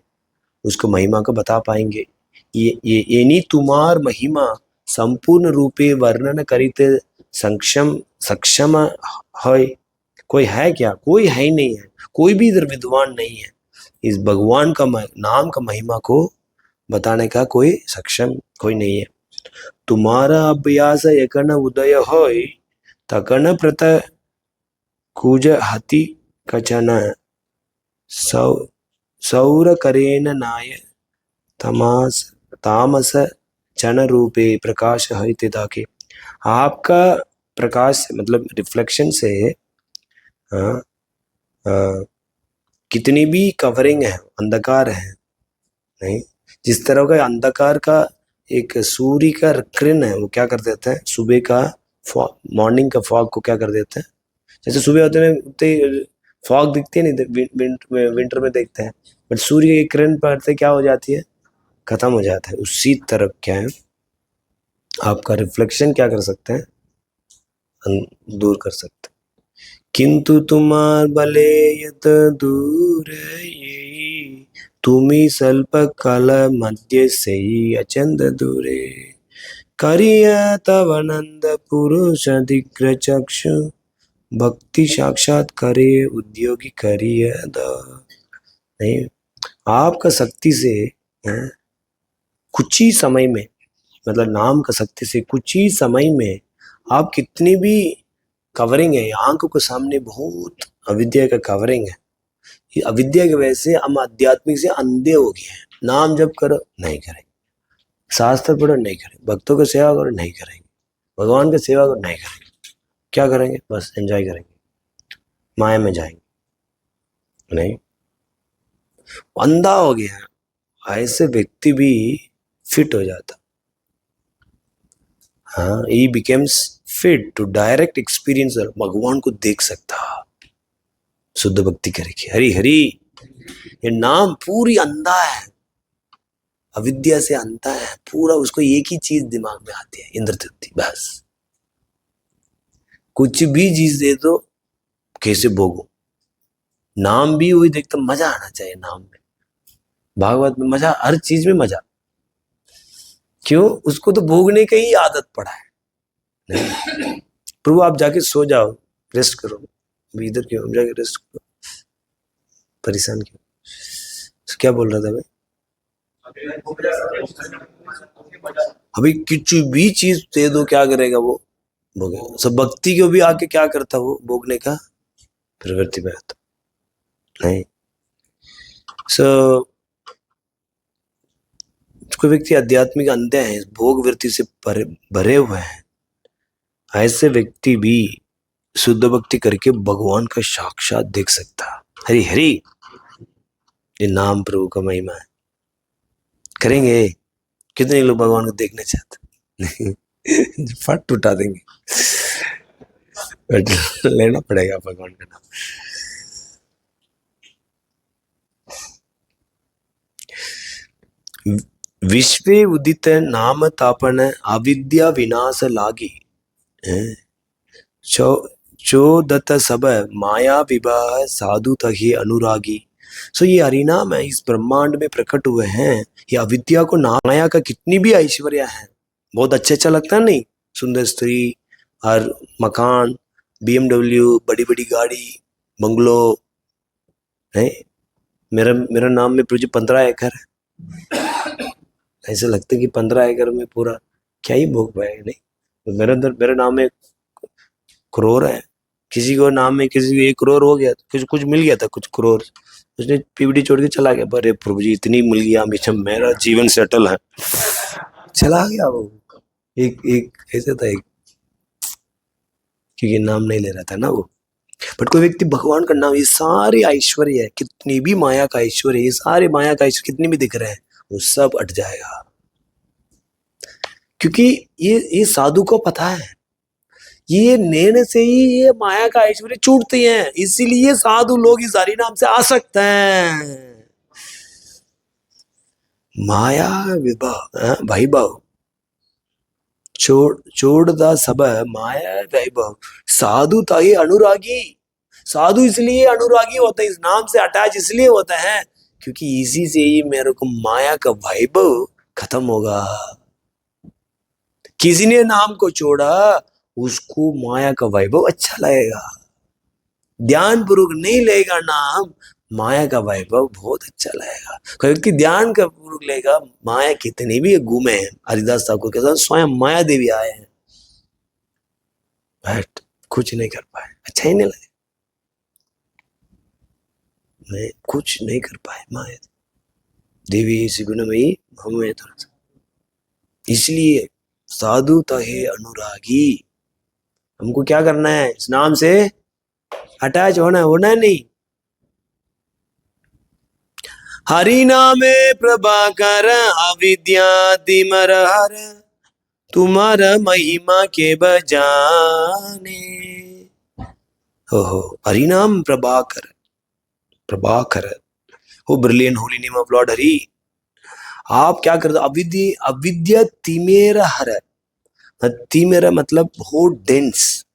[SPEAKER 1] उसको महिमा को बता पाएंगे? ये नहीं तुम्हार महिमा संपूर्ण रूपे वर्णन करिते सक्षम सक्षम है। कोई है क्या? कोई है ही नहीं है, कोई भी इधर विद्वान नहीं है। इस भगवान का नाम का महिमा को बताने का कोई सक्षम कोई नहीं है। तुम्हारा अभ्यास एकन उदय होय तकन प्रत कुज हति कचन सौ सौर करेन नाय तमास तामस चन रूपे प्रकाश है तिदा के। आपका प्रकाश मतलब रिफ्लेक्शन से हाँ, कितनी भी कवरिंग है, अंधकार है नहीं, जिस तरह का अंधकार का एक सूर्य का किरण है, वो क्या कर देता है, सुबह का मॉर्निंग का फॉग को क्या कर देता है, जैसे सुबह होते फॉग दिखती है नहीं, विंटर में देखते हैं, बट सूर्य की किरण पड़ते क्या हो जाती है, खत्म हो जाता है। उसी तरफ क्या है, आपका रिफ्लेक्शन क्या कर सकते हैं, दूर कर सकते हैं। किंतु तुम्हार बले यत दूर ये तुम्ही स्वल्प काल मध्य से ही अचंद दूरे करिय तव नंद पुरुष दिग्र चक्षु भक्ति साक्षात करे उद्योगी करिय द। नहीं, आपका शक्ति से कुछ ही समय में, मतलब नाम का शक्ति से कुछ ही समय में आप कितनी भी कवरिंग है, आंखों के सामने बहुत अविद्या का कवरिंग है, ये अविद्या की वजह से हम आध्यात्मिक से अंधे हो गए हैं। नाम जप करो नहीं करेंगे, शास्त्र पढ़ो नहीं करेंगे, भक्तों की सेवा करो नहीं करेंगे, भगवान की सेवा करो नहीं करेंगे, क्या करेंगे, बस एंजॉय करेंगे, माया में जाएंगे। नहीं, अंधा हो गया, ऐसे व्यक्ति भी फिट हो जाता, हाँ, he becomes fit to direct experience, भगवान को देख सकता, शुद्ध भक्ति करके, हरि हरि। ये नाम पूरी अंधा है, अविद्या से अंधा है पूरा, उसको एक ही चीज दिमाग में आती है, इंद्र तृप्ति, बस कुछ भी चीज दे दो कैसे भोगो, नाम भी वही देखता, मजा आना चाहिए नाम में, भागवत में मजा, हर चीज में मजा, क्यों, उसको तो भोगने की ही आदत पड़ा है। नहीं, प्रभु आप जाके सो जाओ, रेस्ट करो, इधर क्यों, हम जाके रेस्ट करो, परेशान क्यों, तो क्या बोल रहा था मैं, अभी कुछ भी चीज दे दो क्या करेगा वो, भोगेगा। सब भक्ति को भी आके क्या करता वो, भोगने का प्रवृत्ति में आता, नहीं। सो कोई व्यक्ति आध्यात्मिक अंधे हैं, भोग वृत्ति से भरे हुए हैं, ऐसे व्यक्ति भी शुद्ध भक्ति करके भगवान का साक्षात देख सकता। हरि हरि, ये नाम प्रभु का महिमा है। करेंगे, कितने लोग भगवान को देखना चाहते फट उठा देंगे, लेना पड़ेगा भगवान का नाम। विश्वे उदित नाम तापन अविद्या विनाश लागी, चोदत सब माया विवाह साधु तही अनुरागी। सो ये हरिनाम है, इस ब्रह्मांड में प्रकट हुए हैं, ये अविद्या को माया का कितनी भी ऐश्वर्य है, बहुत अच्छा लगता है नहीं, सुंदर स्त्री और मकान, BMW, बड़ी बड़ी गाड़ी, बंगलो है, मेरा नाम में पूरी 15 एकड़ है, ऐसे लगता है कि 15 एकड़ में पूरा क्या ही भोग पाएगा, नहीं, तो मेरे नाम में करोड़ है, किसी को नाम में किसी को 1 करोड़ हो गया, कुछ मिल गया था, कुछ करोड़, उसने PVD छोड़ के चला गया, अरे प्रभु जी इतनी मिल गया, हमेशा मेरा जीवन सेटल है, चला गया वो। एक ऐसे था, एक क्योंकि नाम नहीं ले रहा था ना वो, बट कोई व्यक्ति भगवान का नाम, ये सारे ऐश्वर्य है, कितनी भी माया का ऐश्वर्य, ये सारे माया का ऐश्वर्य कितनी भी दिख रहे हैं, वो सब अट जाएगा, क्योंकि ये साधु को पता है, ये नैन से ही ये माया का ऐश्वर्य छूटती हैं, इसीलिए साधु लोग इस हरि नाम से आसक्त हैं। माया विभव वैभव छोड़दा सब माया वैभव साधु ताई अनुरागी। साधु इसलिए अनुरागी होता है, इस नाम से अटैच इसलिए होता है क्योंकि इसी से ही मेरे को माया का वैभव खत्म होगा। किसी ने नाम को छोड़ा उसको माया का वैभव अच्छा लगेगा, ध्यान पूर्वक नहीं लेगा नाम, माया का वैभव बहुत अच्छा लगेगा। कोई व्यक्ति ध्यान का पूर्वक लेगा, माया कितनी भी घूमे हैं, हरिदास ठाकुर के साथ स्वयं माया देवी आए हैं, बट कुछ नहीं कर पाए, अच्छा ही नहीं लगे, मैं कुछ नहीं कर पाए। माया देवी इसी गुणमयी हमें तो, इसलिए साधु तहे अनुरागी, हमको क्या करना है, इस नाम से अटैच होना नहीं। हरि नामे प्रभाकर अविद्या तिमर हर, तुम्हारा महिमा के बजाने। ओहो, हरि नाम प्रभाकर, प्रभाकर हो brilliant holy name of Lord Hari. आप क्या करते, अविद्या अविद्या तिमेर हर, तिमेरा मतलब बहुत डेंस,